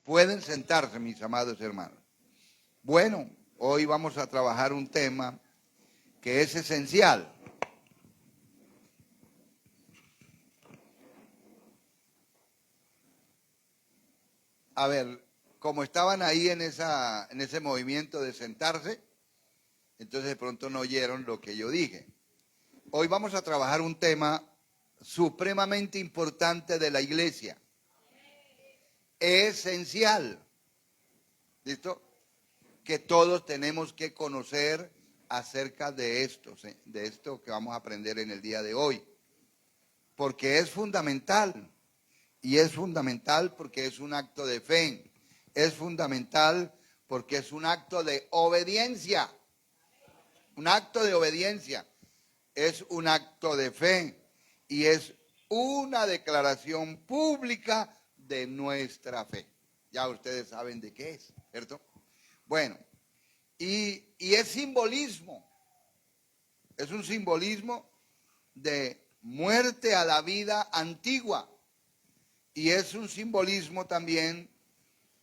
Pueden sentarse, mis amados hermanos. Bueno, hoy vamos a trabajar un tema que es esencial. A ver, como estaban ahí en ese movimiento de sentarse, entonces de pronto no oyeron lo que yo dije. Hoy vamos a trabajar un tema supremamente importante de la iglesia. Esencial. ¿Listo? Que todos tenemos que conocer acerca de esto que vamos a aprender en el día de hoy. Porque es fundamental. Y es fundamental porque es un acto de fe. Es fundamental porque es un acto de obediencia. Un acto de obediencia. Es un acto de fe. Y es una declaración pública de nuestra fe. Ya ustedes saben de qué es, ¿cierto? Bueno, y es simbolismo. Es un simbolismo de muerte a la vida antigua. Y es un simbolismo también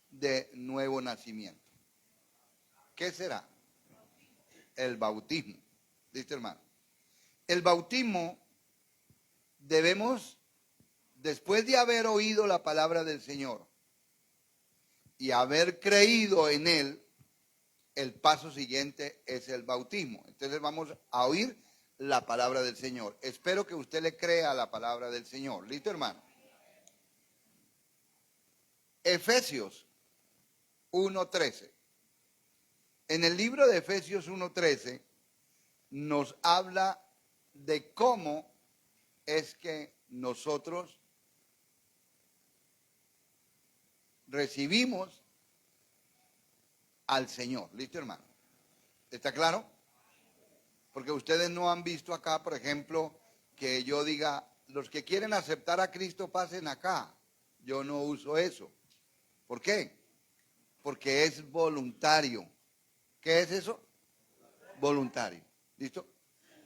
de nuevo nacimiento. ¿Qué será? El bautismo. ¿Listo, hermano? El bautismo debemos, después de haber oído la palabra del Señor y haber creído en Él, el paso siguiente es el bautismo. Entonces vamos a oír la palabra del Señor. Espero que usted le crea a la palabra del Señor. ¿Listo, hermano? Efesios 1:13. En el libro de Efesios 1:13 nos habla de cómo es que nosotros recibimos al Señor. ¿Listo, hermano? ¿Está claro? Porque ustedes no han visto acá, por ejemplo, que yo diga, los que quieren aceptar a Cristo pasen acá. Yo no uso eso. ¿Por qué? Porque es voluntario. ¿Qué es eso? Voluntario. ¿Listo?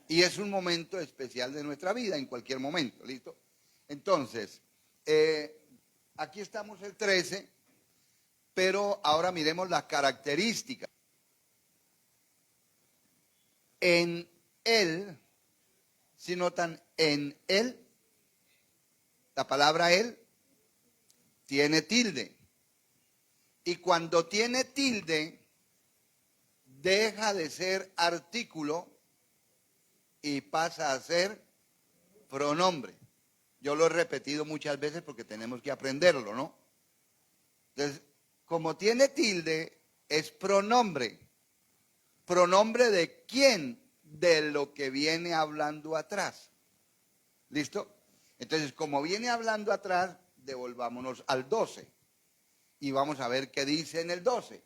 Y es un momento especial de nuestra vida, en cualquier momento. ¿Listo? Entonces, aquí estamos el 13, pero ahora miremos las características. En Él, si notan, en Él, la palabra Él tiene tilde. Y cuando tiene tilde, deja de ser artículo y pasa a ser pronombre. Yo lo he repetido muchas veces porque tenemos que aprenderlo, ¿no? Entonces, como tiene tilde, es pronombre. ¿Pronombre de quién? De lo que viene hablando atrás. ¿Listo? Entonces, como viene hablando atrás, devolvámonos al 12. Y vamos a ver qué dice en el 12.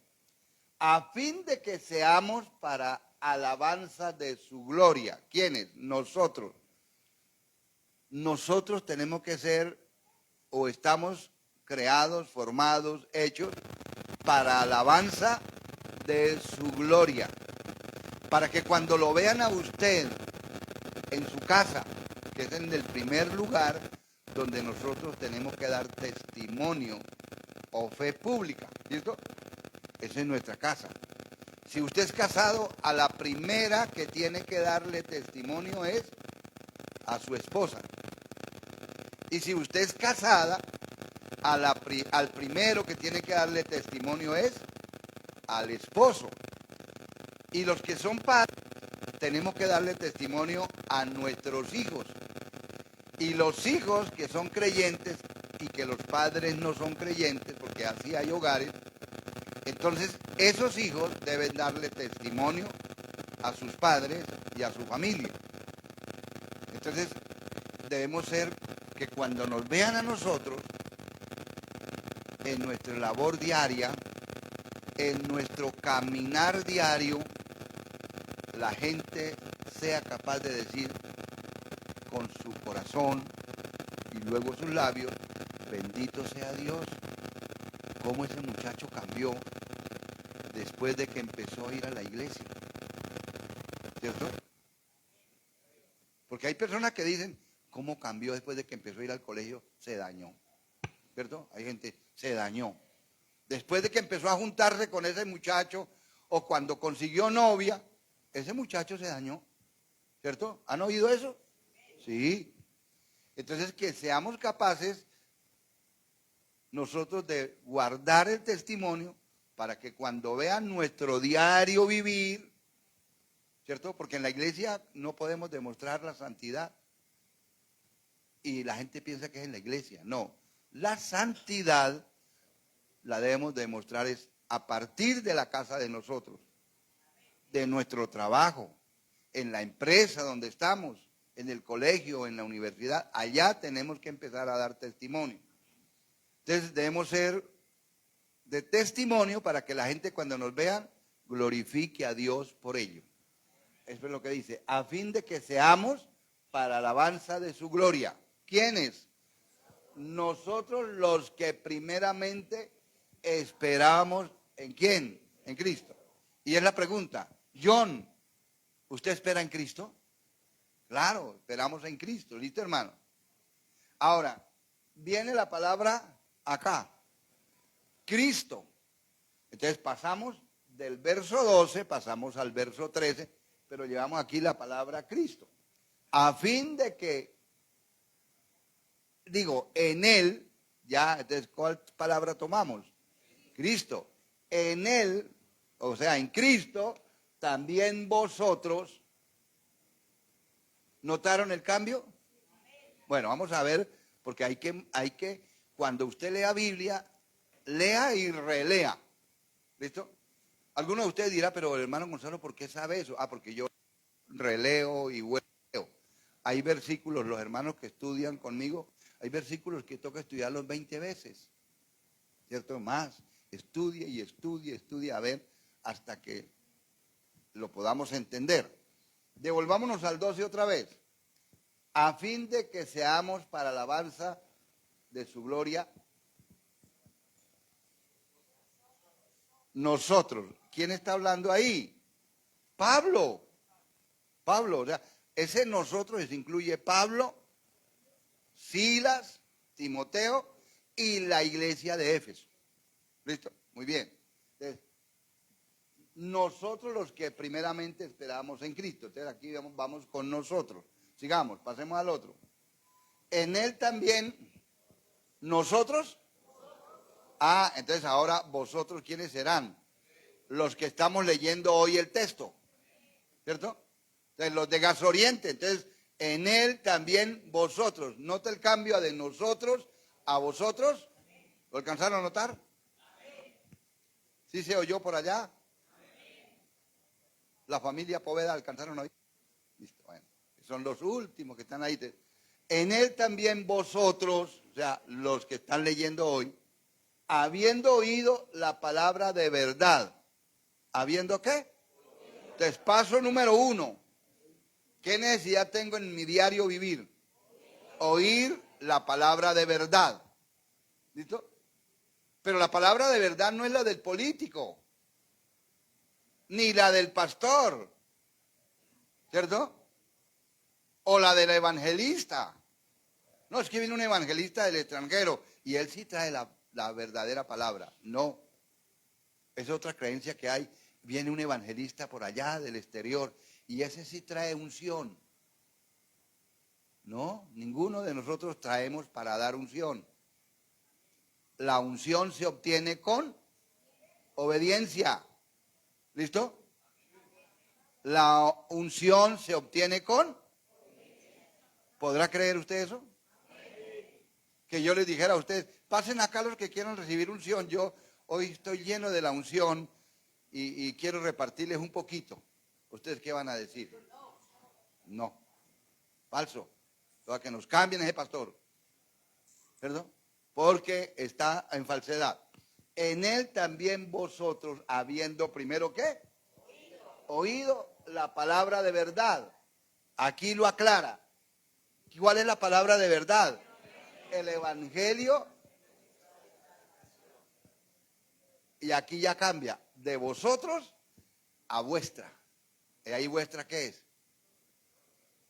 A fin de que seamos para alabanza de su gloria. ¿Quiénes? Nosotros. Nosotros tenemos que ser o estamos creados, formados, hechos para alabanza de su gloria. Para que cuando lo vean a usted en su casa, que es en el primer lugar donde nosotros tenemos que dar testimonio o fe pública, ¿listo? Esa es nuestra casa. Si usted es casado, a la primera que tiene que darle testimonio es a su esposa. Y si usted es casada, al primero que tiene que darle testimonio es al esposo. Y los que son padres, tenemos que darle testimonio a nuestros hijos. Y los hijos que son creyentes y que los padres no son creyentes, porque así hay hogares, entonces esos hijos deben darle testimonio a sus padres y a su familia. Entonces debemos ser que cuando nos vean a nosotros, en nuestra labor diaria, en nuestro caminar diario, la gente sea capaz de decir con su corazón y luego sus labios, bendito sea Dios, cómo ese muchacho cambió después de que empezó a ir a la iglesia. ¿Cierto? Porque hay personas que dicen, ¿cómo cambió después de que empezó a ir al colegio? Se dañó. ¿Cierto? Hay gente, se dañó. Después de que empezó a juntarse con ese muchacho o cuando consiguió novia, ese muchacho se dañó, ¿cierto? ¿Han oído eso? Sí. Entonces, que seamos capaces nosotros de guardar el testimonio para que cuando vean nuestro diario vivir, ¿cierto? Porque en la iglesia no podemos demostrar la santidad y la gente piensa que es en la iglesia. No, la santidad la debemos demostrar es a partir de la casa de nosotros, de nuestro trabajo, en la empresa donde estamos, en el colegio, en la universidad. Allá tenemos que empezar a dar testimonio. Entonces debemos ser de testimonio para que la gente cuando nos vean glorifique a Dios por ello. Eso es lo que dice, a fin de que seamos para alabanza de su gloria. ¿Quiénes? Nosotros los que primeramente esperábamos en quién, en Cristo. Y es la pregunta, John, ¿usted espera en Cristo? Claro, esperamos en Cristo, ¿listo, hermano? Ahora, viene la palabra acá, Cristo. Entonces pasamos del verso 12, pasamos al verso 13, pero llevamos aquí la palabra Cristo. A fin de que, digo, en Él, ya, entonces, ¿cuál palabra tomamos? Cristo. En Él, o sea, en Cristo, también vosotros, ¿notaron el cambio? Bueno, vamos a ver, porque hay que, cuando usted lea Biblia, lea y relea. ¿Listo? Alguno de ustedes dirá, pero el hermano Gonzalo, ¿por qué sabe eso? Ah, porque yo releo y leo. Hay versículos, los hermanos que estudian conmigo, hay versículos que toca estudiarlos 20 veces. ¿Cierto? Más. Estudie y estudie, estudie, a ver, hasta que lo podamos entender. Devolvámonos al 12 otra vez. A fin de que seamos para alabanza de su gloria, nosotros. ¿Quién está hablando ahí? Pablo. Pablo, o sea, ese nosotros incluye Pablo, Silas, Timoteo y la iglesia de Éfeso. ¿Listo? Muy bien. Entonces, nosotros los que primeramente esperamos en Cristo. Entonces aquí vamos con nosotros. Sigamos, pasemos al otro. En Él también, nosotros. Ah, entonces ahora vosotros, ¿quiénes serán? Los que estamos leyendo hoy el texto. ¿Cierto? Entonces, los de Gas Oriente. Entonces, en Él también vosotros. Nota el cambio de nosotros a vosotros. ¿Lo alcanzaron a notar? ¿Sí se oyó por allá? La familia Poveda alcanzaron a oír. Listo, bueno. Son los últimos que están ahí. En Él también vosotros, o sea, los que están leyendo hoy, habiendo oído la palabra de verdad. ¿Habiendo qué? Entonces, paso número 1. ¿Qué necesidad tengo en mi diario vivir? Oír la palabra de verdad. ¿Listo? Pero la palabra de verdad no es la del político, ni la del pastor, ¿cierto? O la del evangelista. No, es que viene un evangelista del extranjero y él sí trae la verdadera palabra. No, es otra creencia que hay. Viene un evangelista por allá del exterior y ese sí trae unción. No, ninguno de nosotros traemos para dar unción. La unción se obtiene con obediencia. ¿Listo? La unción se obtiene con. ¿Podrá creer usted eso? Que yo les dijera a ustedes, pasen acá los que quieran recibir unción. Yo hoy estoy lleno de la unción y quiero repartirles un poquito. ¿Ustedes qué van a decir? No. Falso. Para que nos cambien ese pastor. ¿Perdón? Porque está en falsedad. En Él también vosotros, habiendo primero ¿qué? Oído la palabra de verdad. Aquí lo aclara. ¿Cuál es la palabra de verdad? El evangelio. Y aquí ya cambia. De vosotros a vuestra. ¿Y ahí vuestra qué es?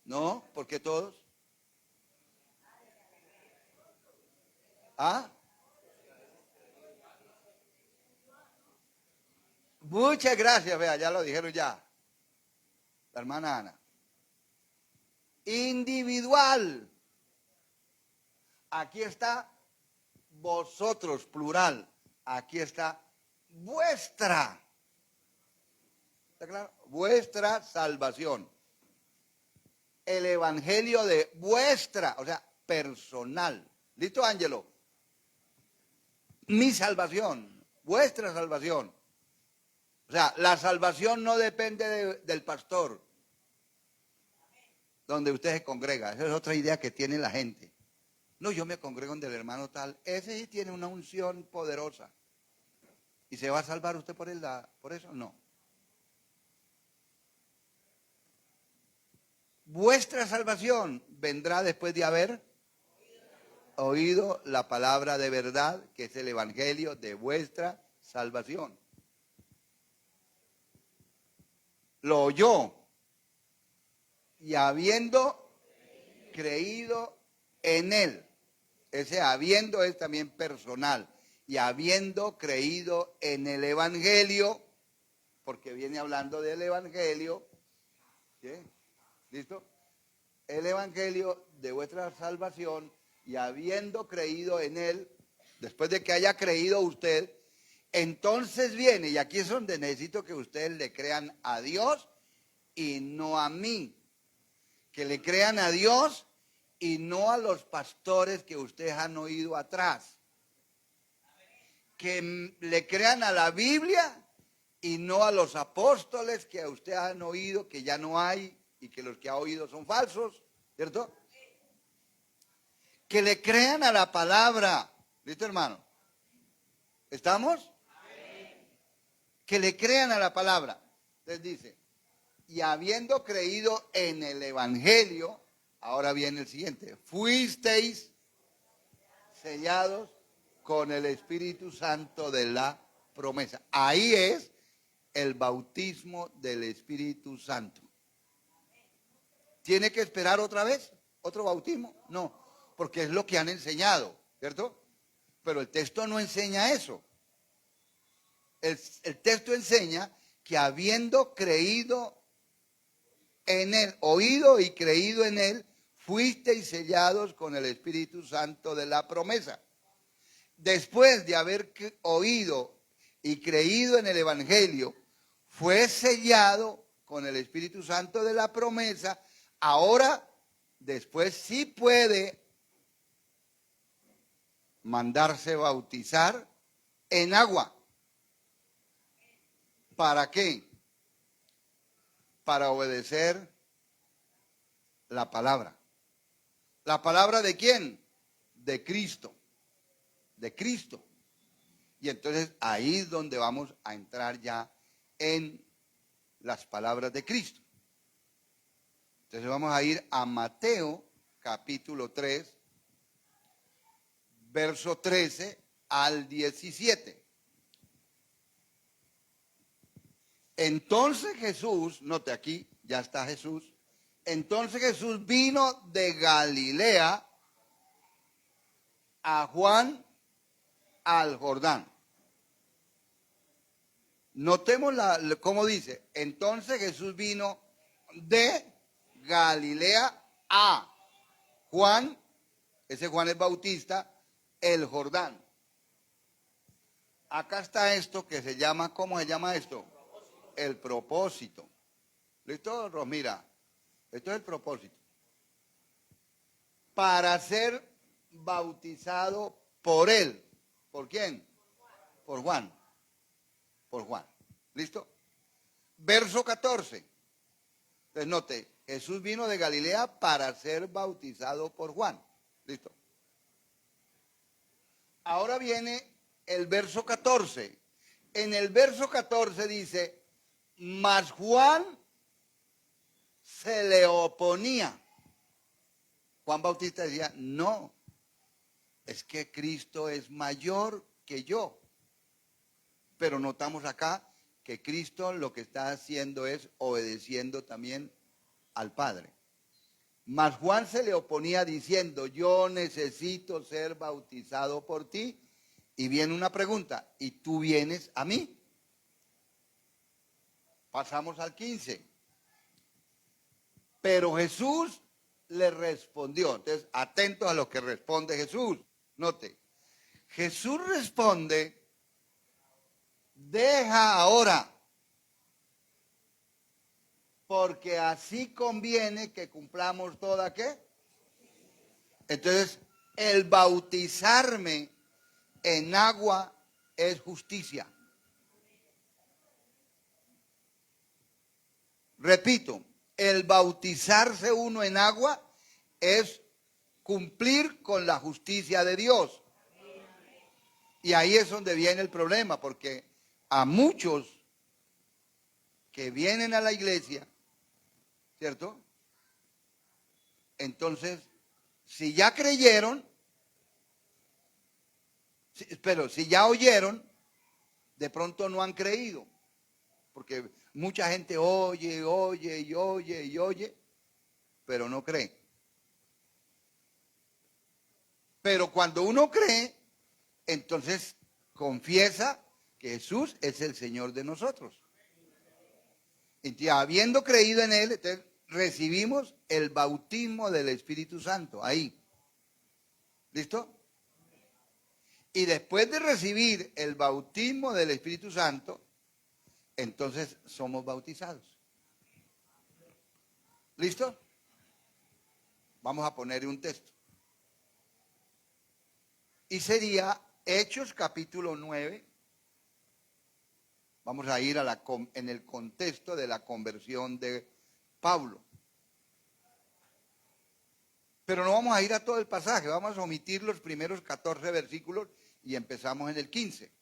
¿No? ¿Por qué todos? ¿Ah? Muchas gracias, vea, ya lo dijeron ya. La hermana Ana. Individual. Aquí está vosotros, plural. Aquí está vuestra. ¿Está claro? Vuestra salvación. El evangelio de vuestra, o sea, personal. ¿Listo, Ángelo? Mi salvación, vuestra salvación. O sea, la salvación no depende del pastor donde usted se congrega. Esa es otra idea que tiene la gente. No, yo me congrego donde el hermano tal. Ese sí tiene una unción poderosa. ¿Y se va a salvar usted por eso? No. Vuestra salvación vendrá después de haber oído la palabra de verdad, que es el evangelio de vuestra salvación. Lo oyó y habiendo creído en él. Ese habiendo es también personal. Y habiendo creído en el evangelio, porque viene hablando del evangelio, ¿sí? ¿Listo? El evangelio de vuestra salvación, y habiendo creído en él, después de que haya creído usted, entonces viene, y aquí es donde necesito que ustedes le crean a Dios y no a mí. Que le crean a Dios y no a los pastores que ustedes han oído atrás. Que le crean a la Biblia y no a los apóstoles que ustedes han oído que ya no hay y que los que ha oído son falsos, ¿cierto? Que le crean a la palabra. ¿Listo, hermano? ¿Estamos? Que le crean a la palabra. Entonces dice, y habiendo creído en el evangelio, ahora viene el siguiente, fuisteis sellados con el Espíritu Santo de la promesa. Ahí es el bautismo del Espíritu Santo. ¿Tiene que esperar otra vez? ¿Otro bautismo? No, porque es lo que han enseñado, ¿cierto? Pero el texto no enseña eso. El texto enseña que habiendo creído en él, oído y creído en él, fuisteis sellados con el Espíritu Santo de la promesa. Después de haber oído y creído en el evangelio, fue sellado con el Espíritu Santo de la promesa. Ahora, después sí puede mandarse bautizar en agua. ¿Para qué? Para obedecer la palabra. ¿La palabra de quién? De Cristo. De Cristo. Y entonces ahí es donde vamos a entrar ya en las palabras de Cristo. Entonces vamos a ir a Mateo capítulo 3, verso 13 al 17. Entonces Jesús, note aquí, ya está Jesús. Entonces Jesús vino de Galilea a Juan al Jordán. Notemos cómo dice. Entonces Jesús vino de Galilea a Juan, ese Juan es Bautista, el Jordán. Acá está esto que se llama, ¿cómo se llama esto? El propósito. ¿Listo, Rosmira? Esto es el propósito. Para ser bautizado por él. ¿Por quién? Por Juan. Por Juan. ¿Listo? Verso 14. Entonces note, Jesús vino de Galilea para ser bautizado por Juan. ¿Listo? Ahora viene el verso 14. En el verso 14 dice, mas Juan se le oponía. Juan Bautista decía, no, es que Cristo es mayor que yo. Pero notamos acá que Cristo lo que está haciendo es obedeciendo también al Padre. Mas Juan se le oponía diciendo, yo necesito ser bautizado por ti. Y viene una pregunta, ¿y tú vienes a mí? Pasamos al 15. Pero Jesús le respondió. Entonces, atentos a lo que responde Jesús. Note, Jesús responde, deja ahora, porque así conviene que cumplamos toda ¿qué? Entonces, el bautizarme en agua es justicia. Repito, el bautizarse uno en agua es cumplir con la justicia de Dios. Y ahí es donde viene el problema, porque a muchos que vienen a la iglesia, ¿cierto? Entonces, si ya creyeron, pero si ya oyeron, de pronto no han creído. Porque mucha gente oye, oye y oye y oye, pero no cree. Pero cuando uno cree, entonces confiesa que Jesús es el Señor de nosotros. Y habiendo creído en Él, entonces recibimos el bautismo del Espíritu Santo. Ahí. ¿Listo? Y después de recibir el bautismo del Espíritu Santo, entonces somos bautizados. ¿Listo? Vamos a poner un texto. Y sería Hechos capítulo 9. Vamos a ir en el contexto de la conversión de Pablo. Pero no vamos a ir a todo el pasaje, vamos a omitir los primeros 14 versículos y empezamos en el 15.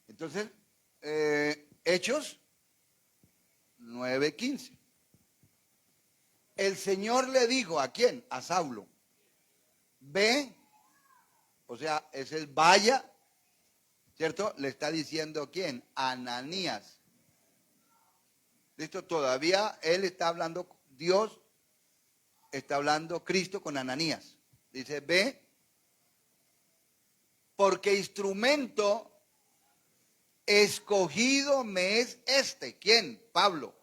Entonces, Hechos 9:15. El Señor le dijo, ¿a quién? A Saulo. Ve, o sea, es el vaya, ¿cierto? Le está diciendo ¿quién? Ananías. ¿Listo? Todavía él está hablando, Dios está hablando Cristo con Ananías. Dice, ve, porque instrumento escogido me es este. ¿Quién? Pablo.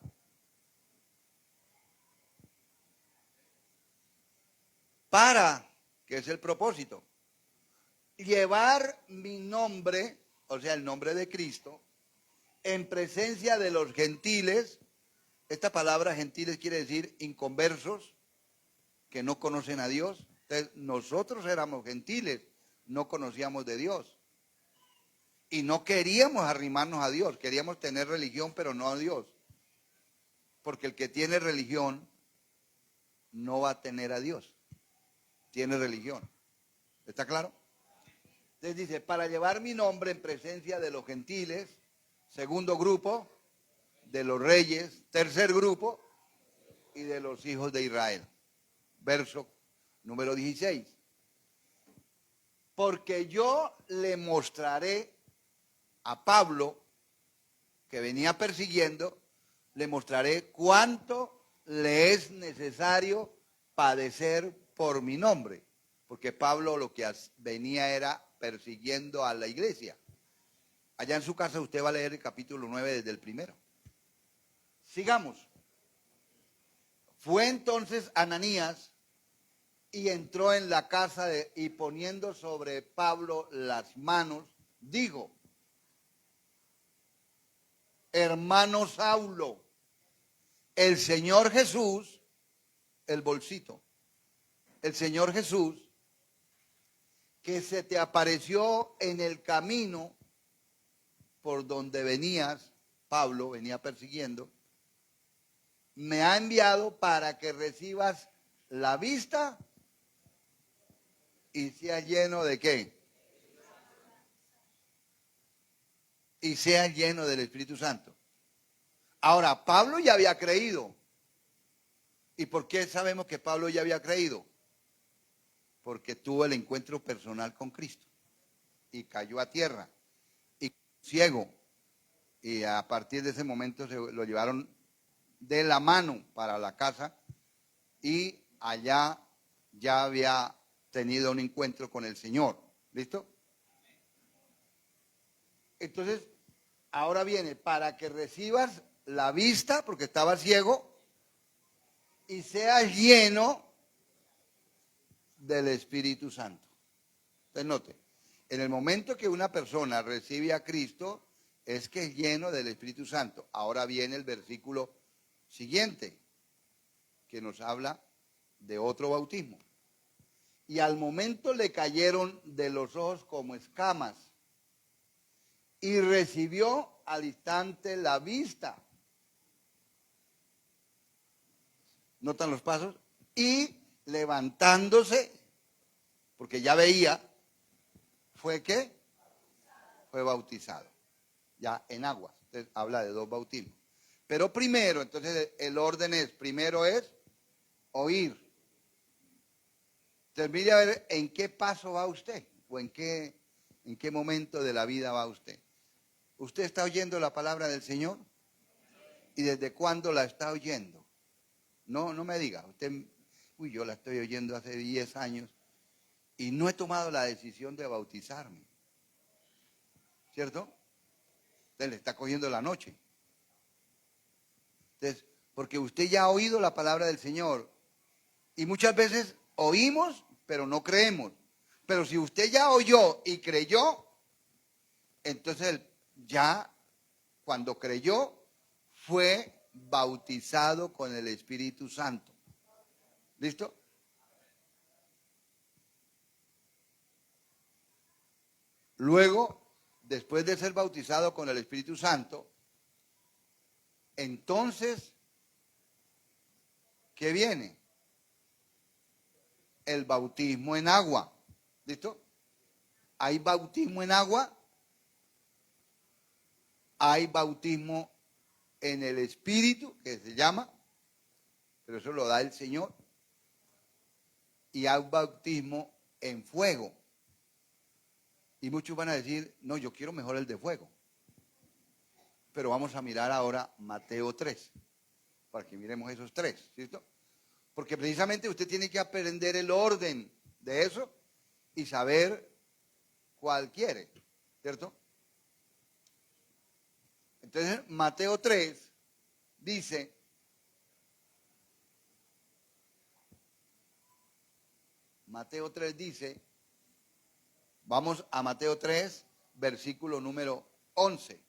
Para, que es el propósito, llevar mi nombre, o sea, el nombre de Cristo, en presencia de los gentiles. Esta palabra gentiles quiere decir inconversos, que no conocen a Dios. Entonces, nosotros éramos gentiles, no conocíamos de Dios. Y no queríamos arrimarnos a Dios, queríamos tener religión, pero no a Dios. Porque el que tiene religión no va a tener a Dios. Tiene religión. ¿Está claro? Entonces dice, para llevar mi nombre en presencia de los gentiles, segundo grupo, de los reyes, tercer grupo, y de los hijos de Israel. Verso número 16. Porque yo le mostraré a Pablo, que venía persiguiendo, le mostraré cuánto le es necesario padecer por mi nombre. Porque Pablo lo que venía era persiguiendo a la iglesia. Allá en su casa usted va a leer el capítulo 9 desde el primero. Sigamos. Fue entonces Ananías y entró en la casa y poniendo sobre Pablo las manos, dijo, hermano Saulo, el Señor Jesús, el bolsito, el Señor Jesús, que se te apareció en el camino por donde venías, Pablo venía persiguiendo, me ha enviado para que recibas la vista y seas lleno de ¿qué? Y seas lleno del Espíritu Santo. Ahora, Pablo ya había creído. ¿Y por qué sabemos que Pablo ya había creído? Porque tuvo el encuentro personal con Cristo y cayó a tierra y ciego. Y a partir de ese momento se lo llevaron de la mano para la casa y allá ya había tenido un encuentro con el Señor. ¿Listo? Entonces, ahora viene, para que recibas la vista, porque estaba ciego, y seas lleno del Espíritu Santo. Entonces note, en el momento que una persona recibe a Cristo, es que es lleno del Espíritu Santo. Ahora viene el versículo siguiente, que nos habla de otro bautismo. Y al momento le cayeron de los ojos como escamas, y recibió al instante la vista. ¿Notan los pasos? Y levantándose, porque ya veía, ¿fue qué? Fue bautizado, ya en aguas. Entonces habla de dos bautismos. Pero primero, entonces el orden es, primero es oír. Entonces mire a ver en qué paso va usted, o en qué momento de la vida va usted. ¿Usted está oyendo la palabra del Señor? ¿Y desde cuándo la está oyendo? No me diga, usted, yo la estoy oyendo hace 10 años y no he tomado la decisión de bautizarme. ¿Cierto? Usted le está cogiendo la noche. Entonces, porque usted ya ha oído la palabra del Señor y muchas veces oímos, pero no creemos. Pero si usted ya oyó y creyó, entonces ya cuando creyó fue bautizado con el Espíritu Santo. ¿Listo? Luego, después de ser bautizado con el Espíritu Santo, entonces, ¿qué viene? El bautismo en agua. ¿Listo? Hay bautismo en agua, hay bautismo en el Espíritu, que se llama, pero eso lo da el Señor, y hay bautismo en fuego. Y muchos van a decir, no, yo quiero mejor el de fuego. Pero vamos a mirar ahora Mateo 3, para que miremos esos tres, ¿cierto? Porque precisamente usted tiene que aprender el orden de eso y saber cuál quiere, ¿cierto? Entonces, Mateo 3 dice, vamos a Mateo 3, versículo número 11.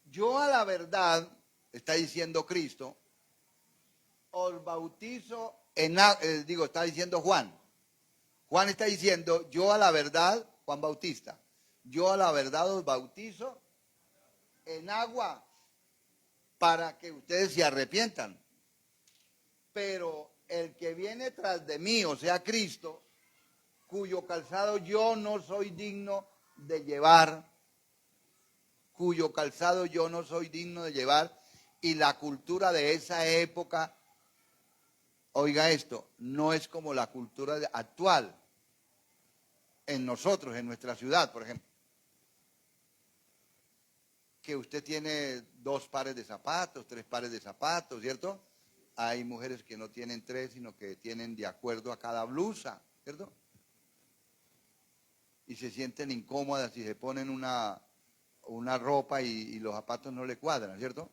Yo a la verdad, está diciendo Cristo, os bautizo está diciendo Juan. Juan está diciendo, yo a la verdad, Juan Bautista, yo a la verdad os bautizo en agua para que ustedes se arrepientan. Pero el que viene tras de mí, o sea, Cristo, cuyo calzado yo no soy digno de llevar, y la cultura de esa época, oiga esto, no es como la cultura actual en nosotros, en nuestra ciudad, por ejemplo. Que usted tiene 2 pares de zapatos, 3 pares de zapatos, ¿cierto? Hay mujeres que no tienen 3, sino que tienen de acuerdo a cada blusa, ¿cierto? Y se sienten incómodas si se ponen una ropa y los zapatos no le cuadran, ¿cierto?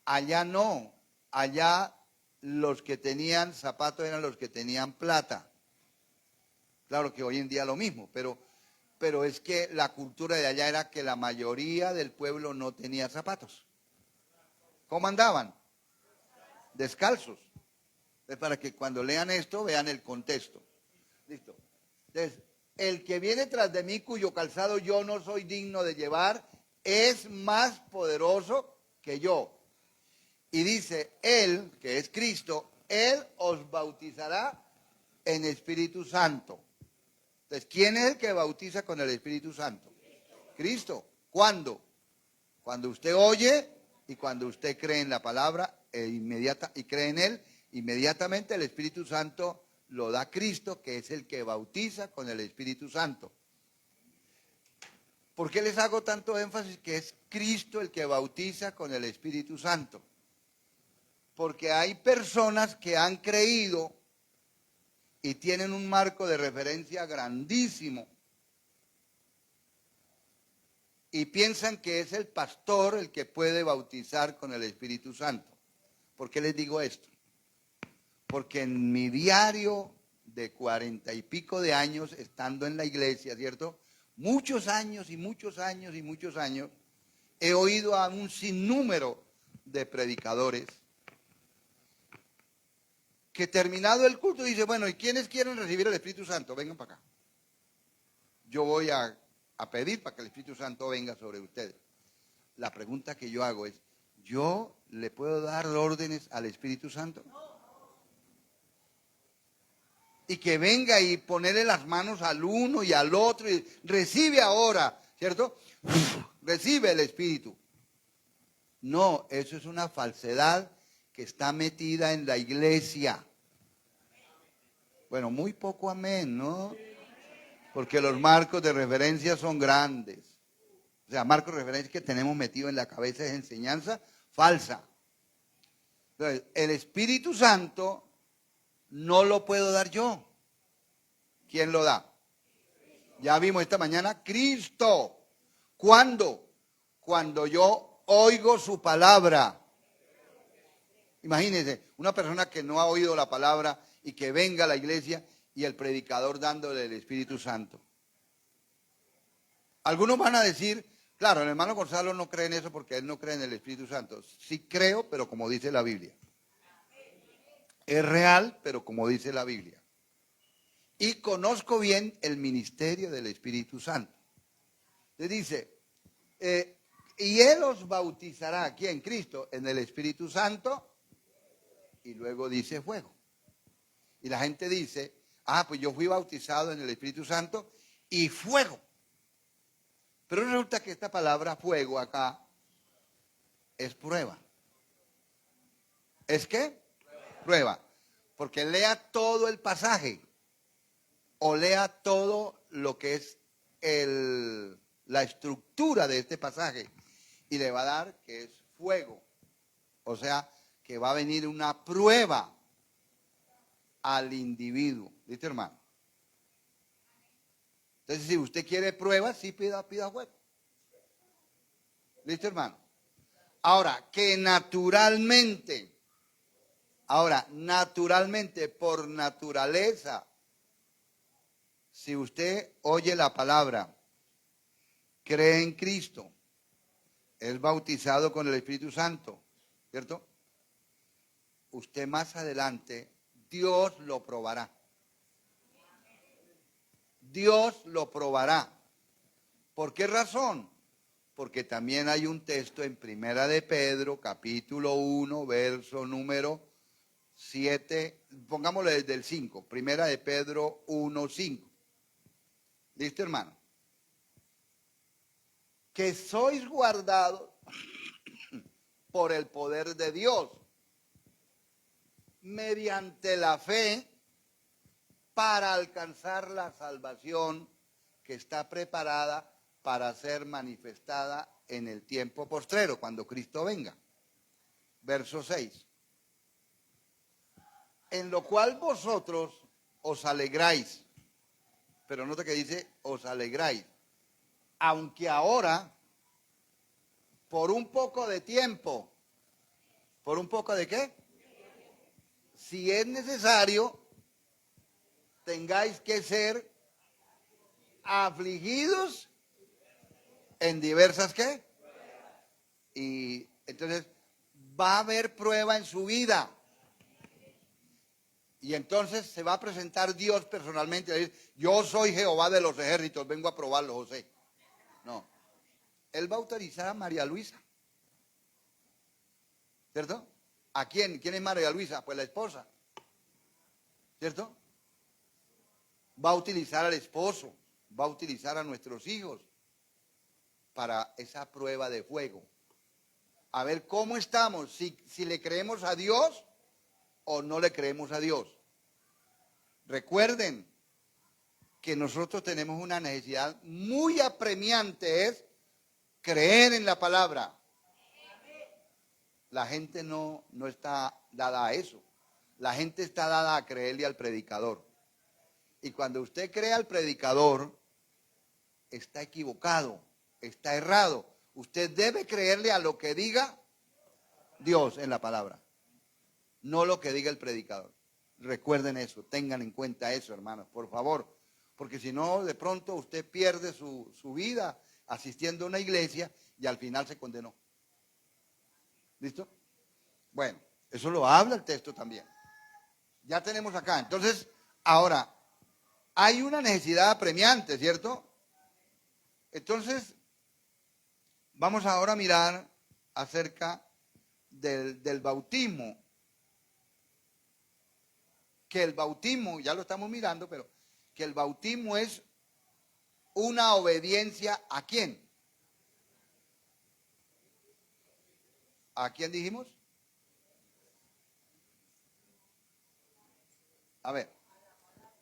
Allá no, allá los que tenían zapatos eran los que tenían plata. Claro que hoy en día lo mismo, pero es que la cultura de allá era que la mayoría del pueblo no tenía zapatos. ¿Cómo andaban? Descalzos. Es para que cuando lean esto vean el contexto. Listo. Entonces, el que viene tras de mí, cuyo calzado yo no soy digno de llevar, es más poderoso que yo. Y dice, él, que es Cristo, él os bautizará en Espíritu Santo. Entonces, ¿quién es el que bautiza con el Espíritu Santo? Cristo. ¿Cuándo? Cuando usted oye y cuando usted cree en la palabra y cree en él, inmediatamente el Espíritu Santo lo da Cristo, que es el que bautiza con el Espíritu Santo. ¿Por qué les hago tanto énfasis que es Cristo el que bautiza con el Espíritu Santo? Porque hay personas que han creído y tienen un marco de referencia grandísimo y piensan que es el pastor el que puede bautizar con el Espíritu Santo. ¿Por qué les digo esto? Porque en mi diario de 40 y pico de años estando en la iglesia, ¿cierto? Muchos años y muchos años y muchos años, he oído a un sinnúmero de predicadores que terminado el culto dice, bueno, ¿y quiénes quieren recibir el Espíritu Santo? Vengan para acá. Yo voy a pedir para que el Espíritu Santo venga sobre ustedes. La pregunta que yo hago es, ¿yo le puedo dar órdenes al Espíritu Santo? Y que venga y ponerle las manos al uno y al otro y recibe ahora, ¿cierto? Recibe el Espíritu. No, eso es una falsedad que está metida en la iglesia. Bueno, muy poco amén, ¿no? Porque los marcos de referencia son grandes. O sea, marcos de referencia que tenemos metido en la cabeza es enseñanza falsa. Entonces, el Espíritu Santo no lo puedo dar yo. ¿Quién lo da? Ya vimos esta mañana, Cristo. ¿Cuándo? Cuando yo oigo su palabra. Imagínense, una persona que no ha oído la palabra y que venga a la iglesia y el predicador dándole el Espíritu Santo. Algunos van a decir, claro, el hermano Gonzalo no cree en eso porque él no cree en el Espíritu Santo. Sí creo, pero como dice la Biblia. Es real, pero como dice la Biblia. Y conozco bien el ministerio del Espíritu Santo. Le dice, y Él os bautizará, aquí en Cristo, en el Espíritu Santo, y luego dice fuego. Y la gente dice, pues yo fui bautizado en el Espíritu Santo y fuego. Pero resulta que esta palabra fuego acá es prueba. ¿Es qué? Prueba. Porque lea todo el pasaje o lea todo lo que es la estructura de este pasaje y le va a dar que es fuego. O sea, que va a venir una prueba al individuo. ¿Viste, hermano? Entonces, si usted quiere pruebas, sí pida fuego. ¿Listo, hermano? Ahora, que naturalmente, por naturaleza, si usted oye la palabra, cree en Cristo, es bautizado con el Espíritu Santo, ¿cierto? Usted más adelante, Dios lo probará. Dios lo probará. ¿Por qué razón? Porque también hay un texto en Primera de Pedro, capítulo 1, verso número 7, pongámosle desde el 5, Primera de Pedro 1, 5. ¿Listo, hermano? Que sois guardados por el poder de Dios, mediante la fe, para alcanzar la salvación que está preparada para ser manifestada en el tiempo postrero, cuando Cristo venga. Verso 6. En lo cual vosotros os alegráis. Pero nota que dice, os alegráis. Aunque ahora, por un poco de tiempo, ¿por un poco de qué? Si es necesario, tengáis que ser afligidos en diversas ¿qué? Y entonces va a haber prueba en su vida. Y entonces se va a presentar Dios personalmente y decir, yo soy Jehová de los ejércitos, vengo a probarlo, José. No. Él va a autorizar a María Luisa. ¿Cierto? ¿A quién? ¿Quién es María Luisa? Pues la esposa. ¿Cierto? Va a utilizar al esposo, va a utilizar a nuestros hijos para esa prueba de fuego. A ver cómo estamos, si le creemos a Dios o no le creemos a Dios. Recuerden que nosotros tenemos una necesidad muy apremiante, es creer en la palabra. La gente no está dada a eso. La gente está dada a creerle al predicador. Y cuando usted cree al predicador, está equivocado. está errado. Usted debe creerle a lo que diga Dios en la palabra, no lo que diga el predicador. Recuerden eso, tengan en cuenta eso, hermanos, por favor, porque si no, de pronto usted pierde su vida asistiendo a una iglesia y al final se condenó. ¿Listo? Bueno, eso lo habla el texto también. Ya tenemos acá. Entonces, ahora, hay una necesidad apremiante, ¿cierto? Entonces, vamos ahora a mirar acerca del bautismo. Que el bautismo, ya lo estamos mirando, pero que el bautismo es una obediencia ¿a quién? ¿A quién dijimos? A ver,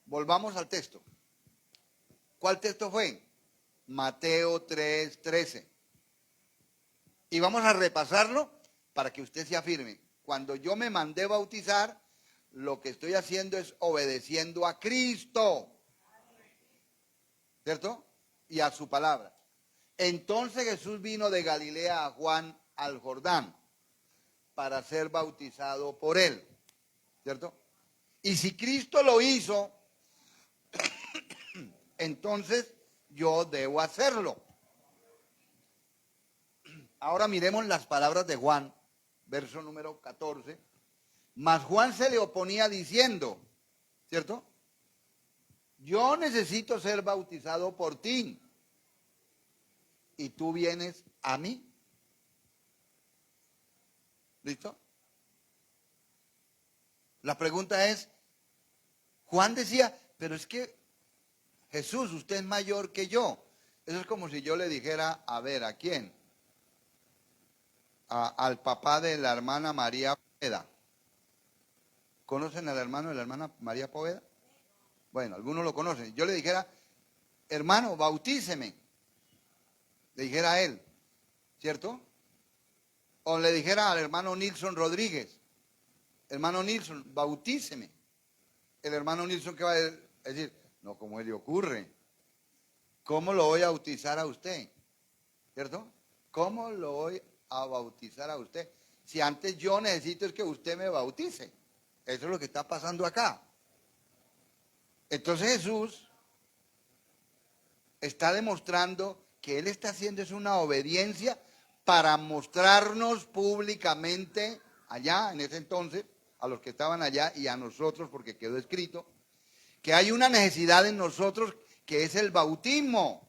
volvamos al texto. ¿Cuál texto fue? Mateo 3:13. Y vamos a repasarlo para que usted se afirme. Cuando yo me mandé bautizar, lo que estoy haciendo es obedeciendo a Cristo. ¿Cierto? Y a su palabra. Entonces Jesús vino de Galilea a Juan al Jordán para ser bautizado por él. ¿Cierto? Y si Cristo lo hizo, entonces yo debo hacerlo. Ahora miremos las palabras de Juan, verso número 14. Mas Juan se le oponía diciendo, ¿cierto? Yo necesito ser bautizado por ti y tú vienes a mí. ¿Listo? La pregunta es, Juan decía, pero es que Jesús, usted es mayor que yo. Eso es como si yo le dijera, a ver, ¿a quién? Al papá de la hermana María Poveda. ¿Conocen al hermano de la hermana María Poveda? Bueno, algunos lo conocen. Yo le dijera, hermano, bautíceme. Le dijera a él, ¿cierto? O le dijera al hermano Nilson Rodríguez, hermano Nilson, bautíceme. El hermano Nilson, ¿qué va a decir? No, ¿cómo le ocurre? ¿Cómo lo voy a bautizar a usted? ¿Cierto? ¿Cómo lo voy a bautizar a usted? Si antes yo necesito es que usted me bautice. Eso es lo que está pasando acá. Entonces Jesús está demostrando que Él está haciendo es una obediencia para mostrarnos públicamente allá, en ese entonces, a los que estaban allá y a nosotros, porque quedó escrito, que hay una necesidad en nosotros que es el bautismo.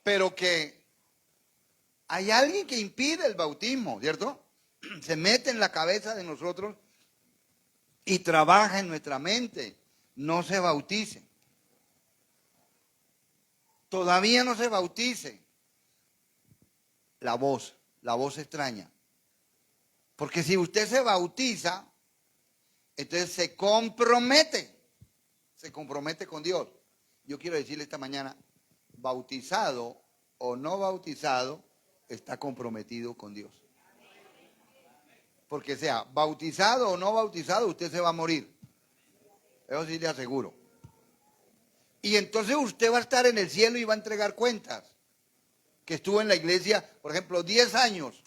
Pero que hay alguien que impide el bautismo, ¿cierto? Se mete en la cabeza de nosotros y trabaja en nuestra mente. No se bautice. Todavía no se bautice. La voz extraña. Porque si usted se bautiza, entonces se compromete con Dios. Yo quiero decirle esta mañana, bautizado o no bautizado, está comprometido con Dios. Porque sea bautizado o no bautizado, usted se va a morir. Eso sí le aseguro. Y entonces usted va a estar en el cielo y va a entregar cuentas. Que estuvo en la iglesia, por ejemplo, 10 años,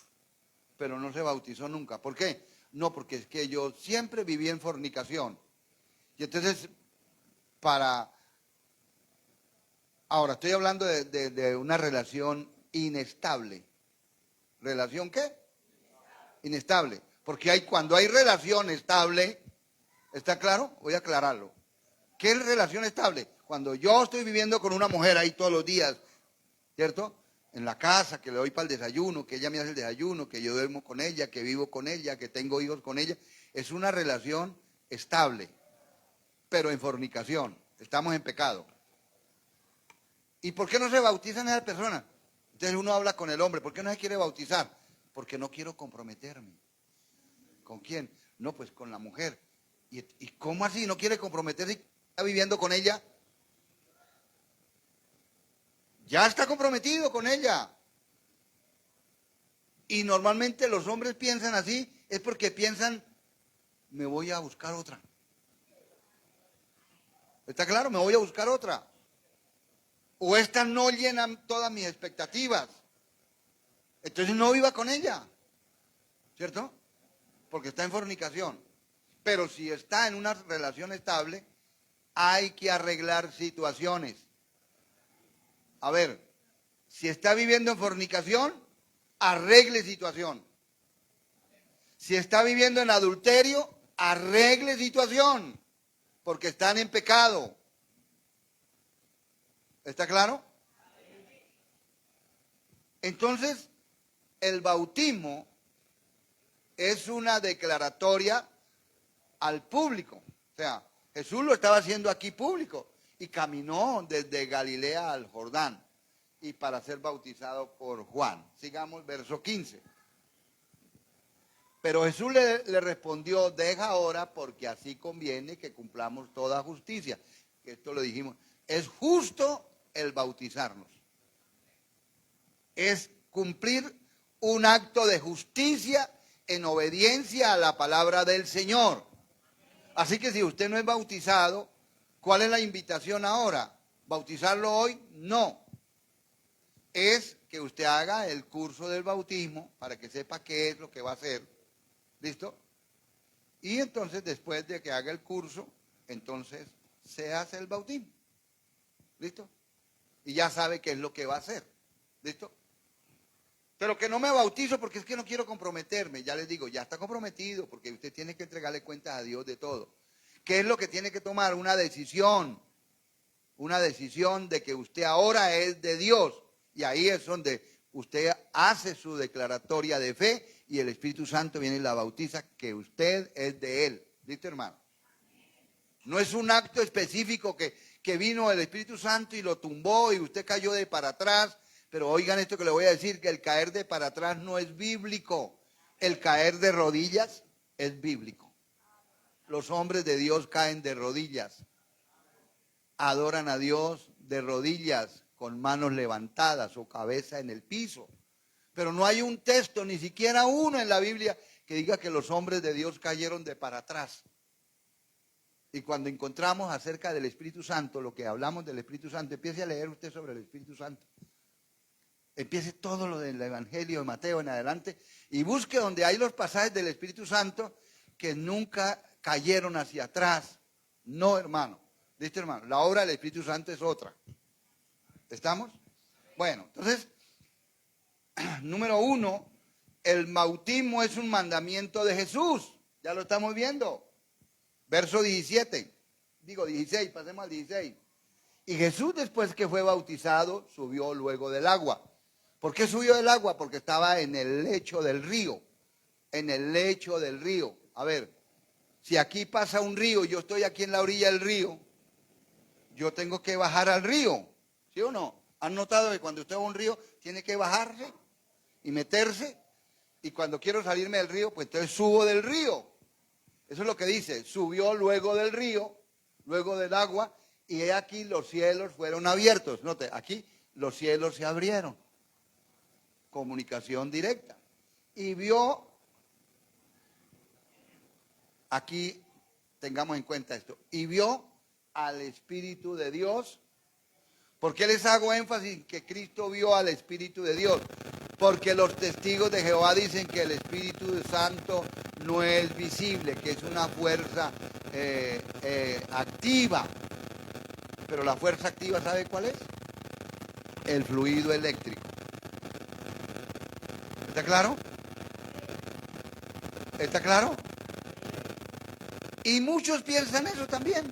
pero no se bautizó nunca. ¿Por qué? No, porque es que yo siempre viví en fornicación. Y entonces, ahora estoy hablando de una relación inestable. ¿Relación qué? Inestable. Porque cuando hay relación estable, ¿está claro? Voy a aclararlo. ¿Qué es relación estable? Cuando yo estoy viviendo con una mujer ahí todos los días, ¿cierto? En la casa, que le doy para el desayuno, que ella me hace el desayuno, que yo duermo con ella, que vivo con ella, que tengo hijos con ella. Es una relación estable, pero en fornicación. Estamos en pecado. ¿Y por qué no se bautizan esas personas? Entonces uno habla con el hombre, ¿por qué no se quiere bautizar? Porque no quiero comprometerme. ¿Con quién? No, pues con la mujer. ¿Y cómo así? ¿No quiere comprometerse y está viviendo con ella? Ya está comprometido con ella. Y normalmente los hombres piensan así, es porque piensan, me voy a buscar otra. ¿Está claro? Me voy a buscar otra. o esta no llena todas mis expectativas. Entonces no viva con ella, ¿cierto? Porque está en fornicación. Pero si está en una relación estable, hay que arreglar situaciones. A ver, si está viviendo en fornicación, arregle situación. Si está viviendo en adulterio, arregle situación, porque están en pecado. ¿Está claro? Entonces, el bautismo es una declaratoria al público. O sea, Jesús lo estaba haciendo aquí público y caminó desde Galilea al Jordán y para ser bautizado por Juan. Sigamos, verso 15. Pero Jesús le respondió, deja ahora porque así conviene que cumplamos toda justicia. Esto lo dijimos. Es justo el bautizarnos. Es cumplir un acto de justicia en obediencia a la palabra del Señor. Así que si usted no es bautizado, ¿cuál es la invitación ahora? ¿Bautizarlo hoy? No. Es que usted haga el curso del bautismo para que sepa qué es lo que va a hacer. ¿Listo? Y entonces, después de que haga el curso, entonces se hace el bautismo. ¿Listo? Y ya sabe qué es lo que va a hacer. ¿Listo? Pero que no me bautizo porque es que no quiero comprometerme. Ya les digo, ya está comprometido porque usted tiene que entregarle cuentas a Dios de todo. ¿Qué es lo que tiene que tomar? Una decisión. Una decisión de que usted ahora es de Dios. Y ahí es donde usted hace su declaratoria de fe y el Espíritu Santo viene y la bautiza que usted es de Él. ¿Listo, hermano? No es un acto específico que vino el Espíritu Santo y lo tumbó y usted cayó de para atrás. Pero oigan esto que le voy a decir, que el caer de para atrás no es bíblico. El caer de rodillas es bíblico. Los hombres de Dios caen de rodillas. Adoran a Dios de rodillas, con manos levantadas o cabeza en el piso. Pero no hay un texto, ni siquiera uno en la Biblia, que diga que los hombres de Dios cayeron de para atrás. Y cuando encontramos acerca del Espíritu Santo, lo que hablamos del Espíritu Santo, empiece a leer usted sobre el Espíritu Santo. Empiece todo lo del Evangelio de Mateo en adelante y busque donde hay los pasajes del Espíritu Santo que nunca cayeron hacia atrás. No, hermano. ¿Listo, hermano? La obra del Espíritu Santo es otra. ¿Estamos? Bueno, entonces, número 1, el bautismo es un mandamiento de Jesús. Ya lo estamos viendo. Verso 16, pasemos al 16. Y Jesús, después que fue bautizado, subió luego del agua. ¿Por qué subió del agua? Porque estaba en el lecho del río. En el lecho del río. A ver, si aquí pasa un río y yo estoy aquí en la orilla del río, yo tengo que bajar al río. ¿Sí o no? ¿Han notado que cuando usted va a un río tiene que bajarse y meterse? Y cuando quiero salirme del río, pues entonces subo del río. Eso es lo que dice. Subió luego del río, luego del agua, y he aquí los cielos fueron abiertos. Note, aquí los cielos se abrieron. Comunicación directa. Y vio, aquí tengamos en cuenta esto, y vio al Espíritu de Dios. ¿Por qué les hago énfasis en que Cristo vio al Espíritu de Dios? Porque los testigos de Jehová dicen que el Espíritu Santo no es visible, que es una fuerza activa. Pero la fuerza activa, ¿sabe cuál es? El fluido eléctrico. ¿Está claro? ¿Está claro? Y muchos piensan eso también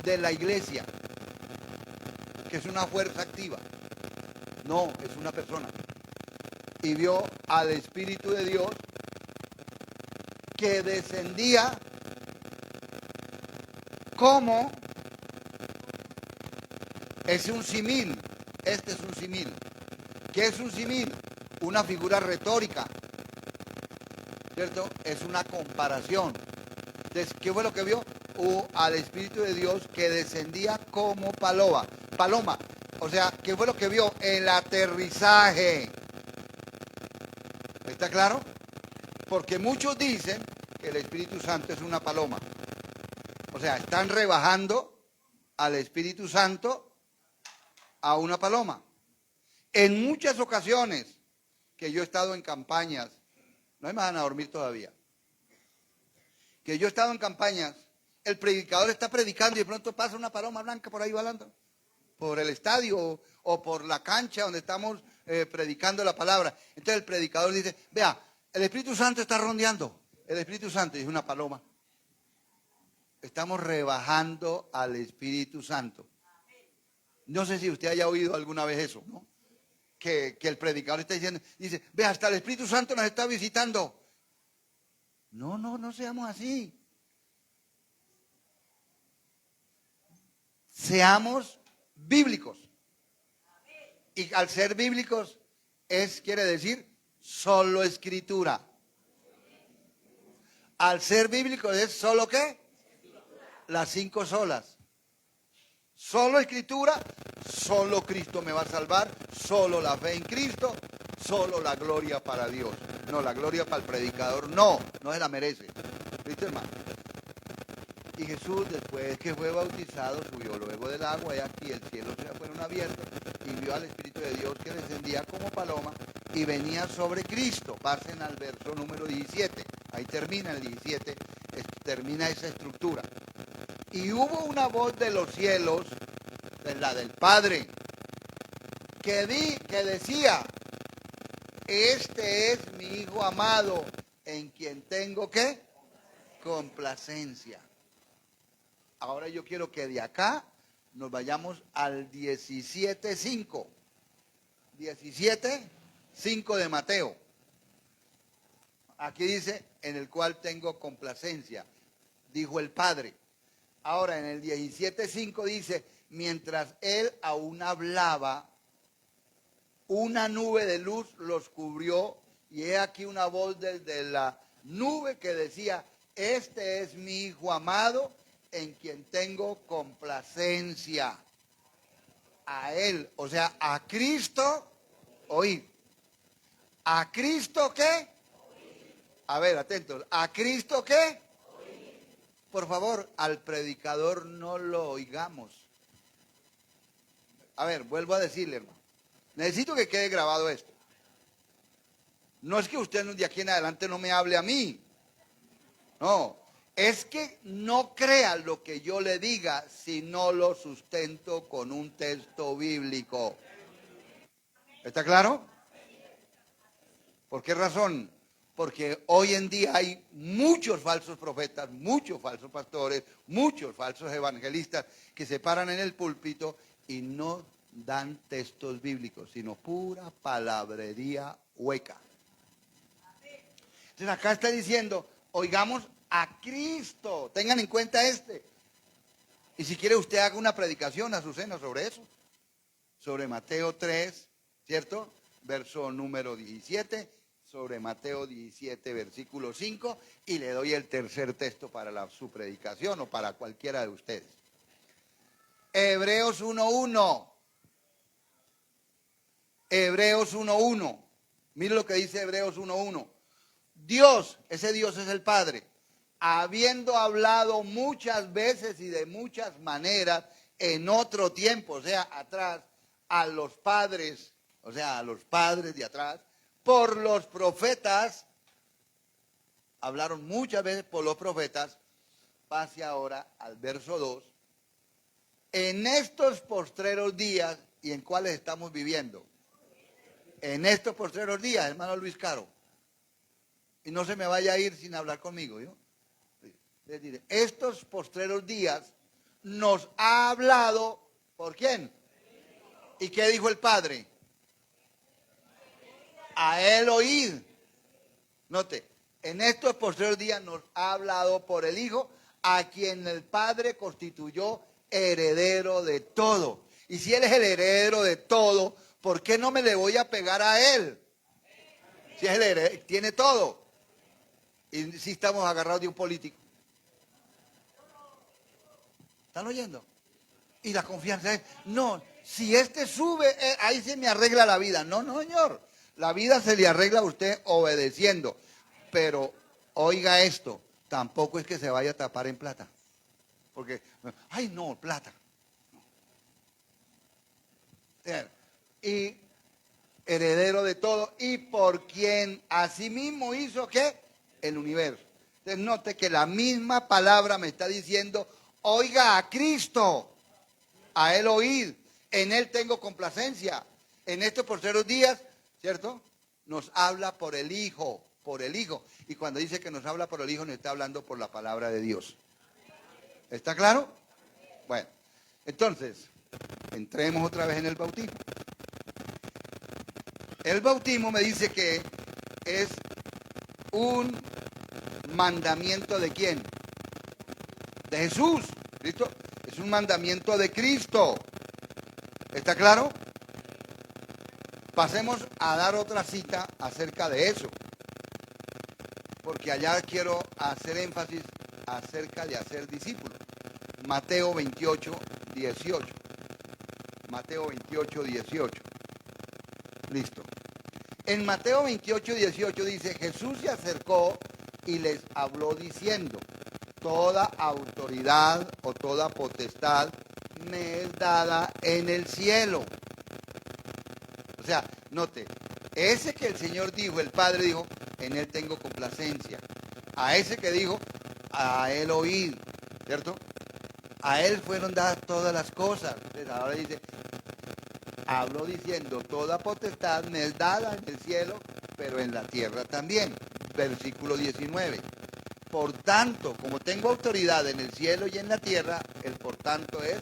de la iglesia, que es una fuerza activa. No, es una persona. Y vio al Espíritu de Dios que descendía como, es un símil, este es un símil. ¿Qué es un símil? Una figura retórica, ¿cierto? Es una comparación. Entonces, ¿qué fue lo que vio? Al Espíritu de Dios que descendía como paloma. O sea, ¿qué fue lo que vio? El aterrizaje. ¿Está claro? Porque muchos dicen que el Espíritu Santo es una paloma. O sea, están rebajando al Espíritu Santo a una paloma. En muchas ocasiones que yo he estado en campañas, no me van a dormir todavía, que yo he estado en campañas, el predicador está predicando y de pronto pasa una paloma blanca por ahí volando, por el estadio o por la cancha donde estamos predicando la palabra. Entonces el predicador dice, vea, el Espíritu Santo está rondeando. El Espíritu Santo, y es una paloma. Estamos rebajando al Espíritu Santo. No sé si usted haya oído alguna vez eso, ¿no? Que el predicador está diciendo, dice, vea, hasta el Espíritu Santo nos está visitando. No seamos así. Seamos bíblicos. Y al ser bíblicos quiere decir solo escritura. Al ser bíblicos es solo ¿qué? Las 5 solas. Solo escritura, solo Cristo me va a salvar, solo la fe en Cristo, solo la gloria para Dios. No, la gloria para el predicador no se la merece. ¿Viste, hermano? Y Jesús, después que fue bautizado, subió luego del agua, y aquí el cielo se fueron abiertos, y vio al Espíritu de Dios que descendía como paloma y venía sobre Cristo. Pasen al verso número 17. Ahí termina el 17, termina esa estructura. Y hubo una voz de los cielos, la del Padre, que decía, este es mi Hijo amado, en quien tengo ¿qué? Complacencia. Ahora yo quiero que de acá nos vayamos al 17:5. 17:5 de Mateo. Aquí dice, en el cual tengo complacencia, dijo el Padre. Ahora en el 17:5 dice, mientras él aún hablaba, una nube de luz los cubrió, y he aquí una voz desde la nube que decía, este es mi Hijo amado, en quien tengo complacencia. A él, o sea, a Cristo, oíd. ¿A Cristo qué? A ver, atentos. ¿A Cristo qué? Por favor, al predicador no lo oigamos. A ver, vuelvo a decirle, hermano. Necesito que quede grabado esto. No es que usted de aquí en adelante no me hable a mí. No, es que no crea lo que yo le diga si no lo sustento con un texto bíblico. ¿Está claro? ¿Por qué razón? Porque hoy en día hay muchos falsos profetas, muchos falsos pastores, muchos falsos evangelistas que se paran en el púlpito y no dan textos bíblicos, sino pura palabrería hueca. Entonces acá está diciendo, oigamos a Cristo, tengan en cuenta Y si quiere usted haga una predicación a su seno sobre eso, sobre Mateo 3, ¿cierto? Verso número 17, sobre Mateo 17, versículo 5, y le doy el tercer texto para su predicación o para cualquiera de ustedes. Hebreos 1:1. Hebreos 1:1. Mire lo que dice Hebreos 1:1. Dios, ese Dios es el Padre, habiendo hablado muchas veces y de muchas maneras en otro tiempo, o sea, atrás, a los padres, o sea, a los padres de atrás, por los profetas, hablaron muchas veces por los profetas. Pase ahora al verso 2. En estos postreros días, ¿y en cuáles estamos viviendo? En estos postreros días, hermano Luis Caro. Y no se me vaya a ir sin hablar conmigo, ¿yo? Es decir, estos postreros días nos ha hablado, ¿por quién? ¿Y qué dijo el Padre? A él oíd. Note, en estos postreros días nos ha hablado por el Hijo, a quien el Padre constituyó heredero de todo. Y si él es el heredero de todo, ¿por qué no me le voy a pegar a él? Si es el heredero, tiene todo. Y si estamos agarrados de un político. ¿Están oyendo? Y la confianza es, no, si este sube, ahí se me arregla la vida. No, no, señor. La vida se le arregla a usted obedeciendo. Pero, oiga esto, tampoco es que se vaya a tapar en plata. Porque, ay no, plata. Y heredero de todo, y por quien asimismo hizo, ¿qué? El universo. Entonces note que la misma palabra me está diciendo, oiga a Cristo, a Él oíd, en Él tengo complacencia. En estos postreros días, ¿cierto? Nos habla por el Hijo, por el Hijo. Y cuando dice que nos habla por el Hijo, nos está hablando por la palabra de Dios. ¿Está claro? Bueno, entonces, entremos otra vez en el bautismo. El bautismo me dice que es un mandamiento ¿de quién? De Jesús. ¿Listo? Es un mandamiento de Cristo. ¿Está claro? Pasemos a dar otra cita acerca de eso. Porque allá quiero hacer énfasis acerca de hacer discípulos. Mateo 28, 18. Mateo 28, 18. Listo. En Mateo 28, 18 dice, Jesús se acercó y les habló diciendo, toda autoridad o toda potestad me es dada en el cielo. O sea, note, ese que el Señor dijo, el Padre dijo, en Él tengo complacencia. A ese que dijo, a Él oíd, ¿cierto? A Él fueron dadas todas las cosas. Entonces ahora dice, habló diciendo, toda potestad me es dada en el cielo, pero en la tierra también. Versículo 19. Por tanto, como tengo autoridad en el cielo y en la tierra, el por tanto es,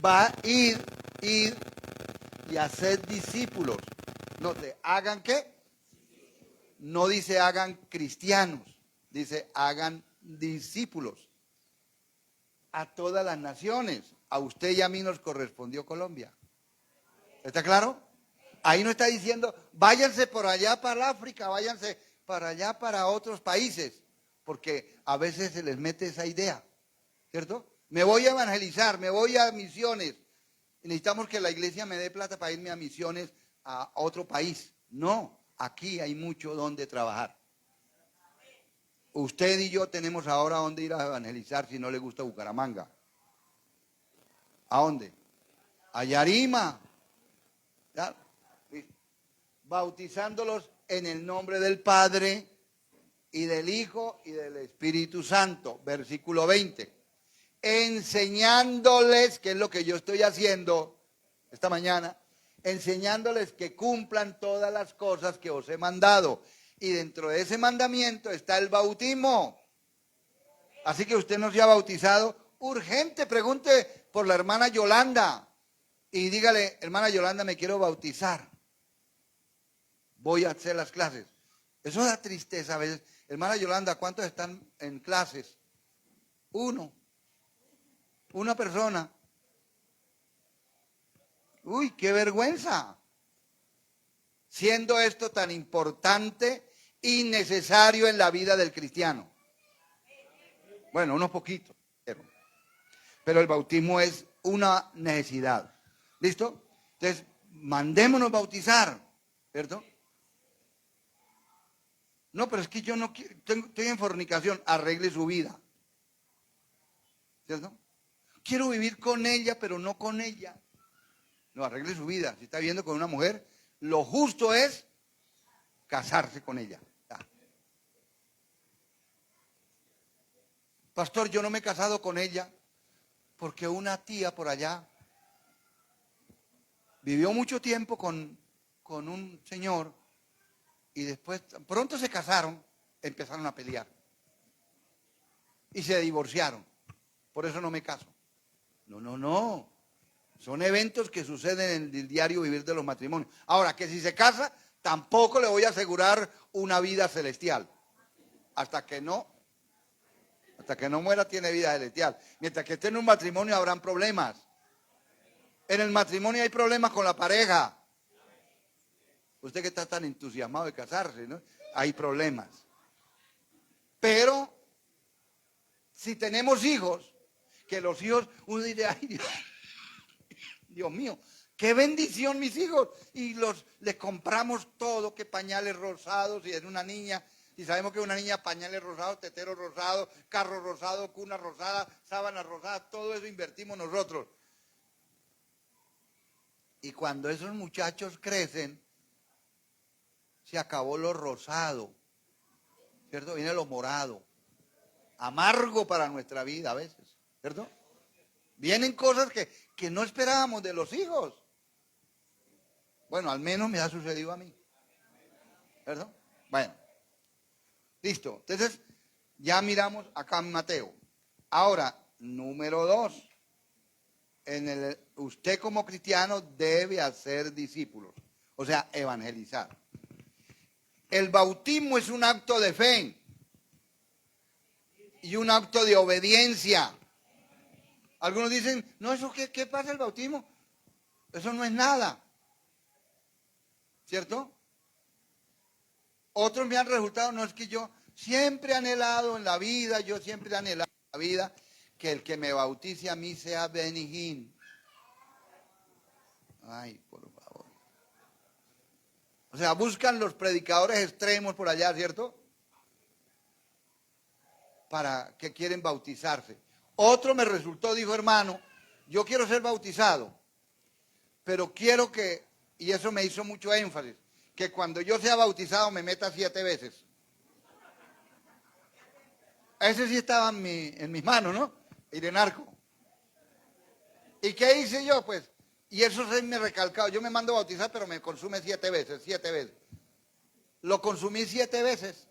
va a ir y hacer discípulos. No te hagan qué. No dice hagan cristianos, dice hagan discípulos. A todas las naciones. A usted y a mí nos correspondió Colombia. ¿Está claro? Ahí no está diciendo, váyanse por allá para África, váyanse para allá para otros países, porque a veces se les mete esa idea, ¿cierto? Me voy a evangelizar, me voy a misiones. Necesitamos que la iglesia me dé plata para irme a misiones a otro país. No, aquí hay mucho donde trabajar. Usted y yo tenemos ahora dónde ir a evangelizar si no le gusta Bucaramanga. ¿A dónde? A Yarima. ¿Ya? Bautizándolos en el nombre del Padre y del Hijo y del Espíritu Santo. Versículo 20. Enseñándoles, que es lo que yo estoy haciendo esta mañana, enseñándoles que cumplan todas las cosas que os he mandado. Y dentro de ese mandamiento está el bautismo. Así que usted no se ha bautizado. Urgente, pregunte por la hermana Yolanda. Y dígale, hermana Yolanda, me quiero bautizar. Voy a hacer las clases. Eso da tristeza a veces. Hermana Yolanda, ¿cuántos están en clases? Uno. Una persona. Uy, qué vergüenza. Siendo esto tan importante y necesario en la vida del cristiano. Bueno, unos poquitos. Pero el bautismo es una necesidad. ¿Listo? Entonces, mandémonos bautizar. ¿Cierto? No, pero es que yo no quiero, estoy en fornicación, arregle su vida. ¿Cierto? Quiero vivir con ella, pero no con ella. No, arregle su vida. Si está viviendo con una mujer, lo justo es casarse con ella. Ya. Pastor, yo no me he casado con ella porque una tía por allá vivió mucho tiempo con un señor y después, pronto se casaron, empezaron a pelear. Y se divorciaron. Por eso no me caso. No. Son eventos que suceden en el diario vivir de los matrimonios. Ahora, que si se casa, tampoco le voy a asegurar una vida celestial. Hasta que no muera tiene vida celestial. Mientras que esté en un matrimonio habrán problemas. En el matrimonio hay problemas con la pareja. Usted que está tan entusiasmado de casarse, ¿no? Hay problemas. Pero, si tenemos hijos, que los hijos, uno dice, ay, Dios mío, qué bendición mis hijos. Y les compramos todo, que pañales rosados, y es una niña, y sabemos que es una niña, pañales rosados, tetero rosado, carro rosado, cuna rosada, sábana rosada, todo eso invertimos nosotros. Y cuando esos muchachos crecen, se acabó lo rosado, ¿cierto? Viene lo morado, amargo para nuestra vida a veces, ¿cierto? Vienen cosas que no esperábamos de los hijos. Bueno, al menos me ha sucedido a mí, ¿cierto? Bueno, listo. Entonces, ya miramos acá en Mateo. Ahora, número 2. Usted como cristiano debe hacer discípulos, o sea, evangelizar. El bautismo es un acto de fe y un acto de obediencia. Algunos dicen, no, ¿eso qué pasa el bautismo? Eso no es nada, ¿cierto? Otros me han resultado, no, es que yo siempre he anhelado en la vida, yo siempre he anhelado en la vida que el que me bautice a mí sea Benny Hinn. Ay, por favor. O sea, buscan los predicadores extremos por allá, ¿cierto? Para que quieren bautizarse. Otro me resultó, dijo, hermano, yo quiero ser bautizado, pero quiero que, y eso me hizo mucho énfasis, que cuando yo sea bautizado me meta 7 veces. Ese sí estaba en mis manos, ¿no? Ir en arco. ¿Y qué hice yo? Pues, y eso se me recalcado, yo me mando a bautizar, pero me consume 7 veces, 7 veces. Lo consumí 7 veces.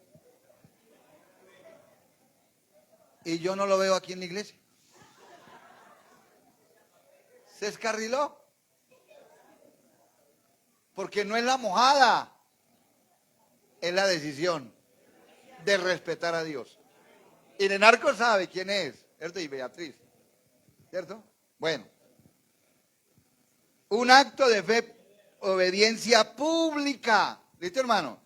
Y yo no lo veo aquí en la iglesia. Se escarriló. Porque no es la mojada, es la decisión de respetar a Dios. Y el narco sabe quién es, ¿cierto? Y Beatriz, ¿cierto? Bueno, un acto de fe, obediencia pública, ¿listo, hermano?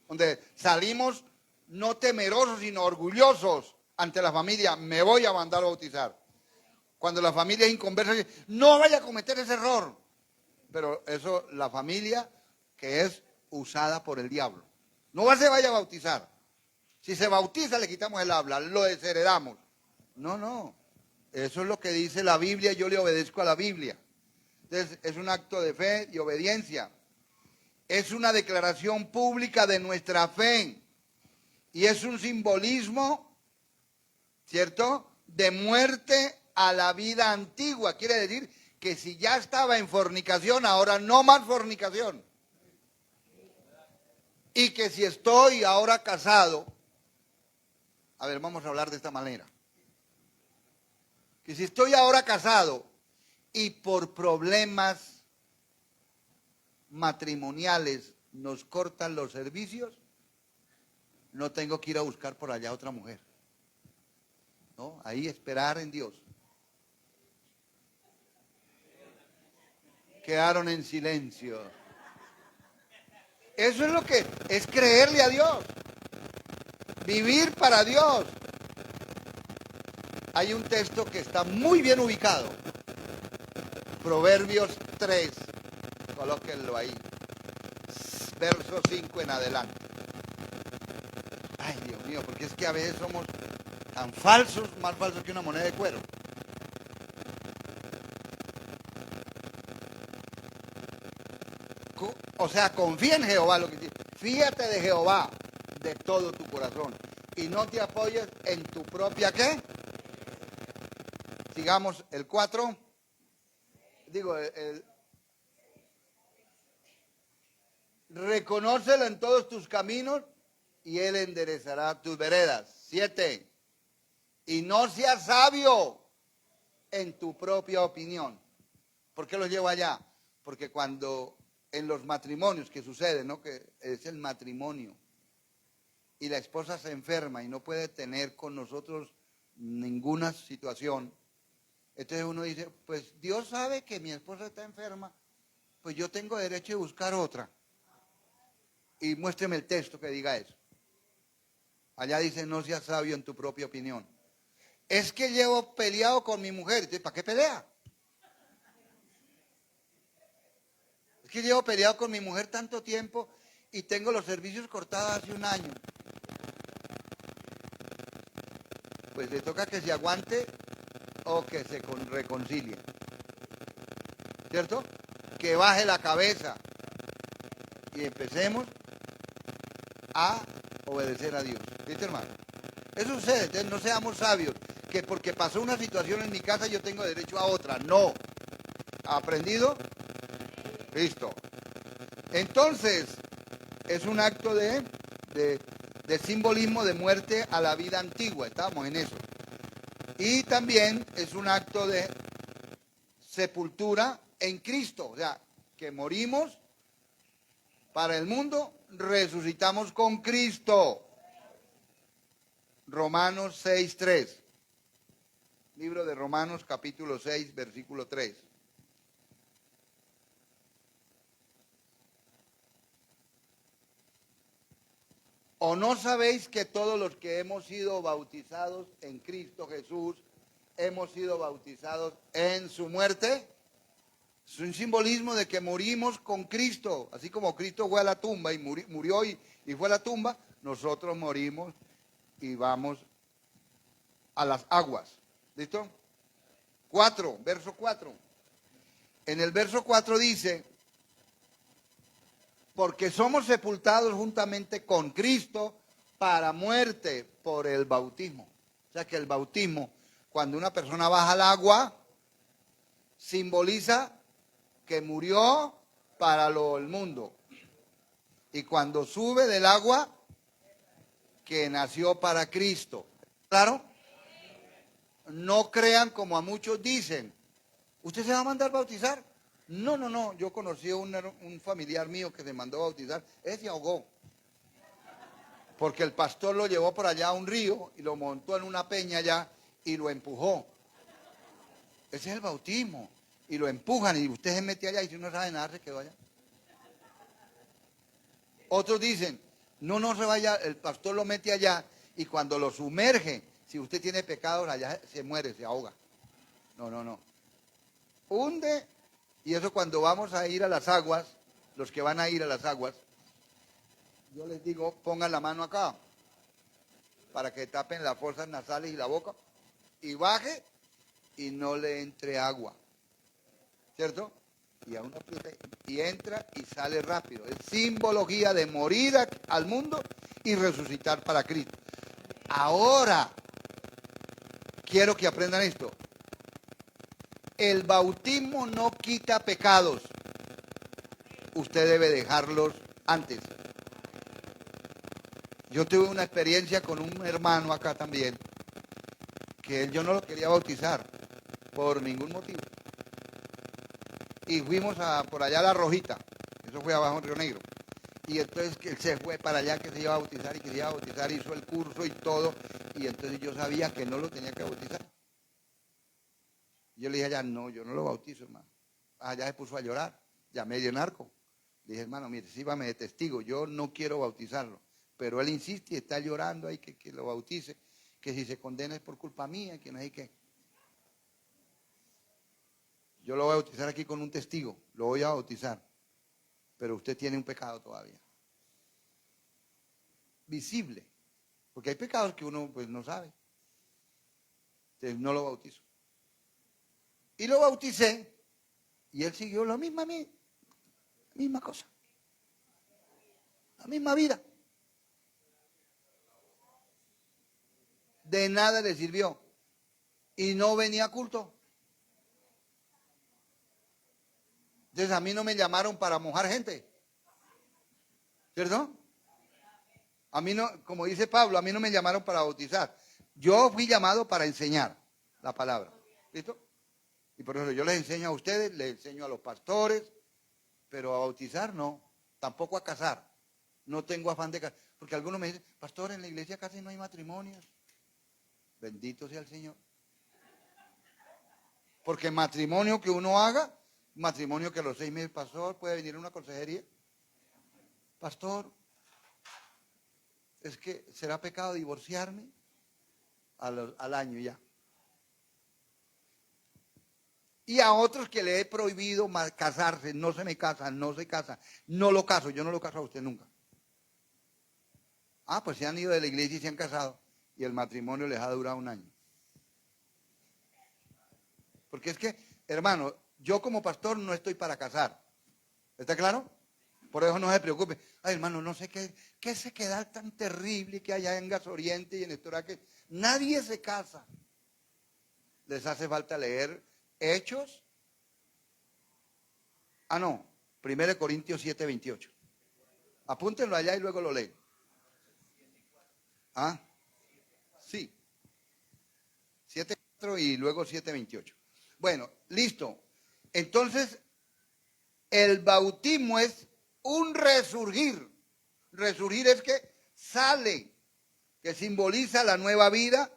Donde salimos no temerosos, sino orgullosos ante la familia, me voy a mandar a bautizar. Cuando la familia es inconversa, no vaya a cometer ese error. Pero eso, la familia que es usada por el diablo. No se vaya a bautizar. Si se bautiza, le quitamos el habla, lo desheredamos. No. Eso es lo que dice la Biblia, yo le obedezco a la Biblia. Entonces, es un acto de fe y obediencia. Es una declaración pública de nuestra fe. Y es un simbolismo, ¿cierto?, de muerte a la vida antigua. Quiere decir que si ya estaba en fornicación, ahora no más fornicación. Y que si estoy ahora casado, a ver, vamos a hablar de esta manera. Que si estoy ahora casado y por problemas matrimoniales nos cortan los servicios, no tengo que ir a buscar por allá otra mujer. ¿No? Ahí esperar en Dios. Quedaron en silencio. Eso es lo que es creerle a Dios. Vivir para Dios. Hay un texto que está muy bien ubicado. Proverbios 3. Colóquenlo ahí. Verso 5 en adelante. Ay, Dios mío, porque es que a veces somos tan falsos, más falsos que una moneda de cuero. O sea, confía en Jehová, lo que dice. Fíjate de Jehová de todo tu corazón y no te apoyes en tu propia ¿qué? Sigamos el 4. Digo, reconócelo en todos tus caminos y él enderezará tus veredas. 7. Y no seas sabio en tu propia opinión. ¿Por qué lo llevo allá? Porque cuando en los matrimonios que sucede, ¿no?, que es el matrimonio, y la esposa se enferma y no puede tener con nosotros ninguna situación, entonces uno dice, pues Dios sabe que mi esposa está enferma, pues yo tengo derecho de buscar otra. Y muéstreme el texto que diga eso. Allá dice, no seas sabio en tu propia opinión. Es que llevo peleado con mi mujer. Entonces, ¿para qué pelea? Es que llevo peleado con mi mujer tanto tiempo y tengo los servicios cortados hace un año. Pues le toca que se aguante o que se reconcilie. ¿Cierto? que baje la cabeza y empecemos a obedecer a Dios. ¿Viste, hermano? Eso sucede, entonces no seamos sabios, que porque pasó una situación en mi casa yo tengo derecho a otra. No. ¿Aprendido? Listo. Entonces, es un acto de simbolismo de muerte a la vida antigua, estamos en eso. Y también es un acto de sepultura en Cristo, o sea, que morimos para el mundo, resucitamos con Cristo. Romanos 6:3. Libro de Romanos capítulo 6, versículo 3. ¿O no sabéis que todos los que hemos sido bautizados en Cristo Jesús, hemos sido bautizados en su muerte? Es un simbolismo de que morimos con Cristo. Así como Cristo fue a la tumba y murió y fue a la tumba, nosotros morimos y vamos a las aguas. ¿Listo? 4, verso 4. En el verso 4 dice, porque somos sepultados juntamente con Cristo para muerte por el bautismo. O sea que el bautismo, cuando una persona baja al agua, simboliza que murió para el mundo. Y cuando sube del agua, que nació para Cristo. ¿Claro? No crean como a muchos dicen. ¿Usted se va a mandar bautizar? No, no, no. Yo conocí a un familiar mío que se mandó a bautizar. Él se ahogó. Porque el pastor lo llevó por allá a un río y lo montó en una peña allá y lo empujó. Ese es el bautismo. Y lo empujan y usted se mete allá y si no sabe nada se quedó allá. Otros dicen, no, no se vaya, el pastor lo mete allá y cuando lo sumerge, si usted tiene pecados allá se muere, se ahoga. No, no, no. Hunde, y eso cuando vamos a ir a las aguas, los que van a ir a las aguas, yo les digo, pongan la mano acá, para que tapen las fosas nasales y la boca, y baje y no le entre agua, ¿cierto? Y a uno aprieta y entra y sale rápido. Es simbología de morir al mundo y resucitar para Cristo. Ahora, quiero que aprendan esto. El bautismo no quita pecados. Usted debe dejarlos antes. Yo tuve una experiencia con un hermano acá también, que yo no lo quería bautizar por ningún motivo. Y fuimos por allá a La Rojita, eso fue abajo en Río Negro. Y entonces él se fue para allá que se iba a bautizar y quería bautizar, hizo el curso y todo. Y entonces yo sabía que no lo tenía que bautizar. Yo le dije allá, no, yo no lo bautizo, hermano. Allá se puso a llorar, ya medio narco. Le dije, hermano, mire, sírvame de testigo, yo no quiero bautizarlo. Pero él insiste y está llorando ahí que lo bautice, que si se condena es por culpa mía, que no hay que. Yo lo voy a bautizar aquí con un testigo, lo voy a bautizar. Pero usted tiene un pecado todavía. Visible. Porque hay pecados que uno pues no sabe. Entonces no lo bautizo. Y lo bauticé y él siguió la misma cosa. La misma vida. De nada le sirvió. Y no venía a culto. Entonces a mí no me llamaron para mojar gente. ¿Cierto? A mí no, como dice Pablo, a mí no me llamaron para bautizar. Yo fui llamado para enseñar la palabra. ¿Listo? Y por eso yo les enseño a ustedes, les enseño a los pastores, pero a bautizar no, tampoco a casar. No tengo afán de casar. Porque algunos me dicen, pastor, en la iglesia casi no hay matrimonios. Bendito sea el Señor. Porque matrimonio que uno haga, matrimonio que a los 6 meses, pastor, puede venir a una consejería. Pastor, es que será pecado divorciarme al año ya. Y a otros que le he prohibido casarse, no se me casan, no se casan, no lo caso, yo no lo caso a usted nunca. Ah, pues se han ido de la iglesia y se han casado y el matrimonio les ha durado un año. Porque es que, hermano, yo como pastor no estoy para casar, ¿Está claro? Por eso no se preocupe. Ay, hermano, no sé qué se queda tan terrible que allá en Gasoriente y en Estoraque. Nadie se casa. Les hace falta leer Hechos. Ah, no. 1 Corintios 7:28. Apúntenlo allá y luego lo leen. Ah, sí. 7:4 y luego 7:28. Bueno, listo. Entonces, el bautismo es un resurgir. Resurgir es que sale, que simboliza la nueva vida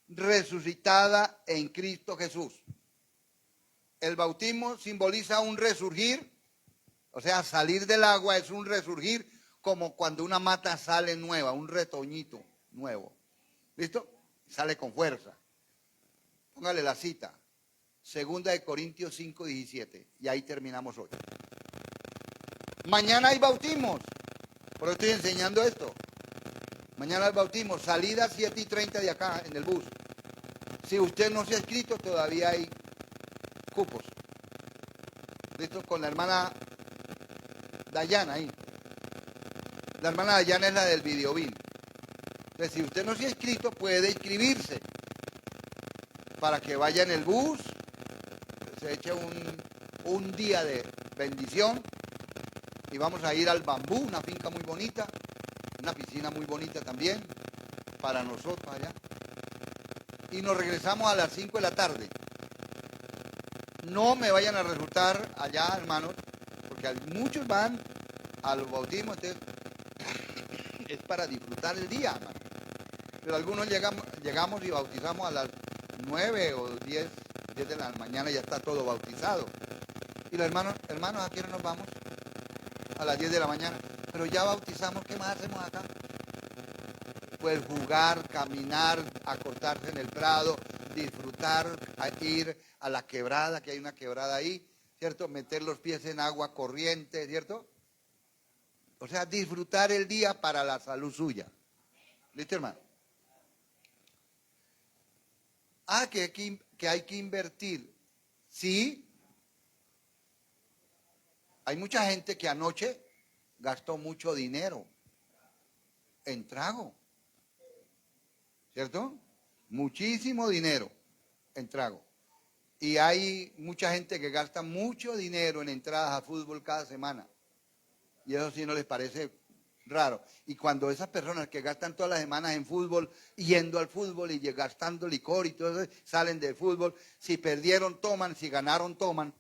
resucitada en Cristo Jesús. El bautismo simboliza un resurgir, o sea, salir del agua es un resurgir como cuando una mata sale nueva, un retoñito nuevo. ¿Listo? Sale con fuerza. Póngale la cita. 2 Corintios 5:17. Y ahí terminamos hoy. Mañana hay bautismos. Por eso estoy enseñando esto. Mañana hay bautismos. Salida 7:30 de acá en el bus. Si usted no se ha inscrito, todavía hay cupos. ¿Listo? Con la hermana Dayana ahí. La hermana Dayana es la del Videobin. Entonces, si usted no se ha inscrito, puede inscribirse para que vaya en el bus, se eche un día de bendición y vamos a ir al Bambú, una finca muy bonita, una piscina muy bonita también para nosotros allá. Y nos regresamos a las 5 de la tarde. No me vayan a resultar allá, hermanos, porque muchos van al bautismo, entonces es para disfrutar el día, hermano. Pero algunos llegamos y bautizamos a las 9 o 10 de la mañana, ya está todo bautizado. Y los hermanos, ¿a qué hora nos vamos? A las 10 de la mañana. Pero ya bautizamos, ¿qué más hacemos acá? Pues jugar, caminar, acostarse en el prado, disfrutar, ir a la quebrada, que hay una quebrada ahí, ¿cierto? Meter los pies en agua corriente, ¿cierto? O sea, disfrutar el día para la salud suya. ¿Listo, hermano? Ah, que hay que invertir. Sí. Hay mucha gente que anoche gastó mucho dinero en trago. ¿Cierto? Muchísimo dinero en trago. Y hay mucha gente que gasta mucho dinero en entradas a fútbol cada semana. Y eso sí no les parece raro. Y cuando esas personas que gastan todas las semanas en fútbol, yendo al fútbol y gastando licor y todo eso, salen del fútbol, si perdieron toman, si ganaron toman,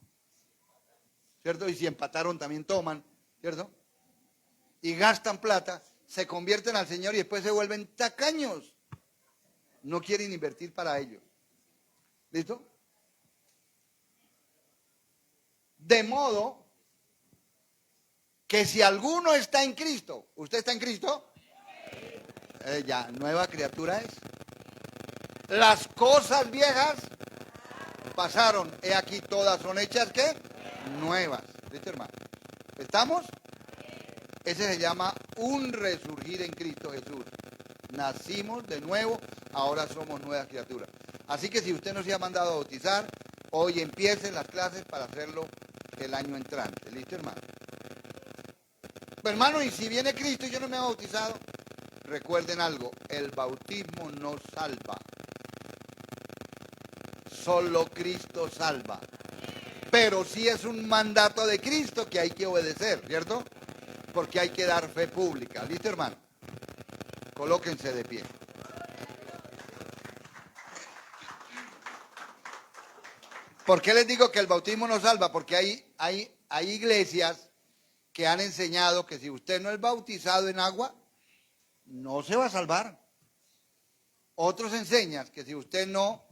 ¿cierto? Y si empataron también toman, ¿cierto? Y gastan plata, se convierten al Señor y después se vuelven tacaños. No quieren invertir para ellos. ¿Listo? De modo que si alguno está en Cristo, ¿usted está en Cristo? Ya, nueva criatura es. Las cosas viejas pasaron, he aquí todas son hechas, ¿qué? Nuevas. ¿Listo, hermano? ¿Estamos? Ese se llama un resurgir en Cristo Jesús. Nacimos de nuevo, ahora somos nuevas criaturas. Así que si usted no se ha mandado a bautizar, hoy empiecen las clases para hacerlo el año entrante. ¿Listo, hermano? Pero, hermano, y si viene Cristo y yo no me he bautizado, recuerden algo, el bautismo no salva. Solo Cristo salva. Pero sí es un mandato de Cristo que hay que obedecer, ¿cierto? Porque hay que dar fe pública. ¿Listo, hermano? Colóquense de pie. ¿Por qué les digo que el bautismo no salva? Porque hay iglesias que han enseñado que si usted no es bautizado en agua, no se va a salvar. Otros enseñan que si usted no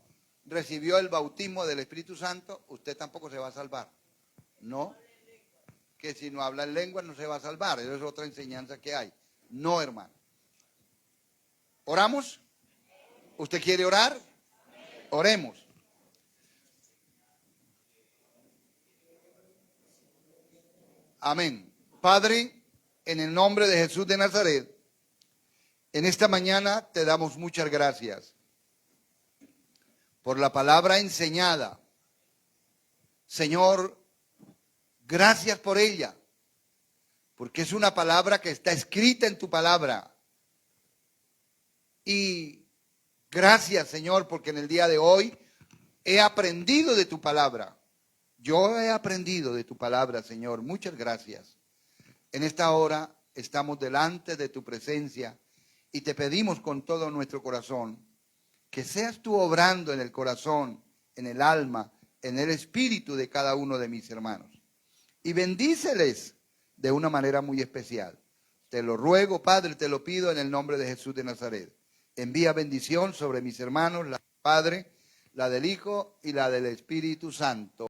recibió el bautismo del Espíritu Santo, usted tampoco se va a salvar. No, que si no habla en lengua no se va a salvar. Eso es otra enseñanza que hay. No, hermano. ¿Oramos? ¿Usted quiere orar? Oremos. Amén. Padre, en el nombre de Jesús de Nazaret, en esta mañana te damos muchas gracias por la palabra enseñada. Señor, gracias por ella. porque es una palabra que está escrita en tu palabra. Y gracias, Señor, porque en el día de hoy he aprendido de tu palabra. Yo he aprendido de tu palabra, Señor. Muchas gracias. En esta hora estamos delante de tu presencia y te pedimos con todo nuestro corazón que seas tú obrando en el corazón, en el alma, en el espíritu de cada uno de mis hermanos. Y bendíceles de una manera muy especial. Te lo ruego, Padre, te lo pido en el nombre de Jesús de Nazaret. Envía bendición sobre mis hermanos, la del Padre, la del Hijo y la del Espíritu Santo.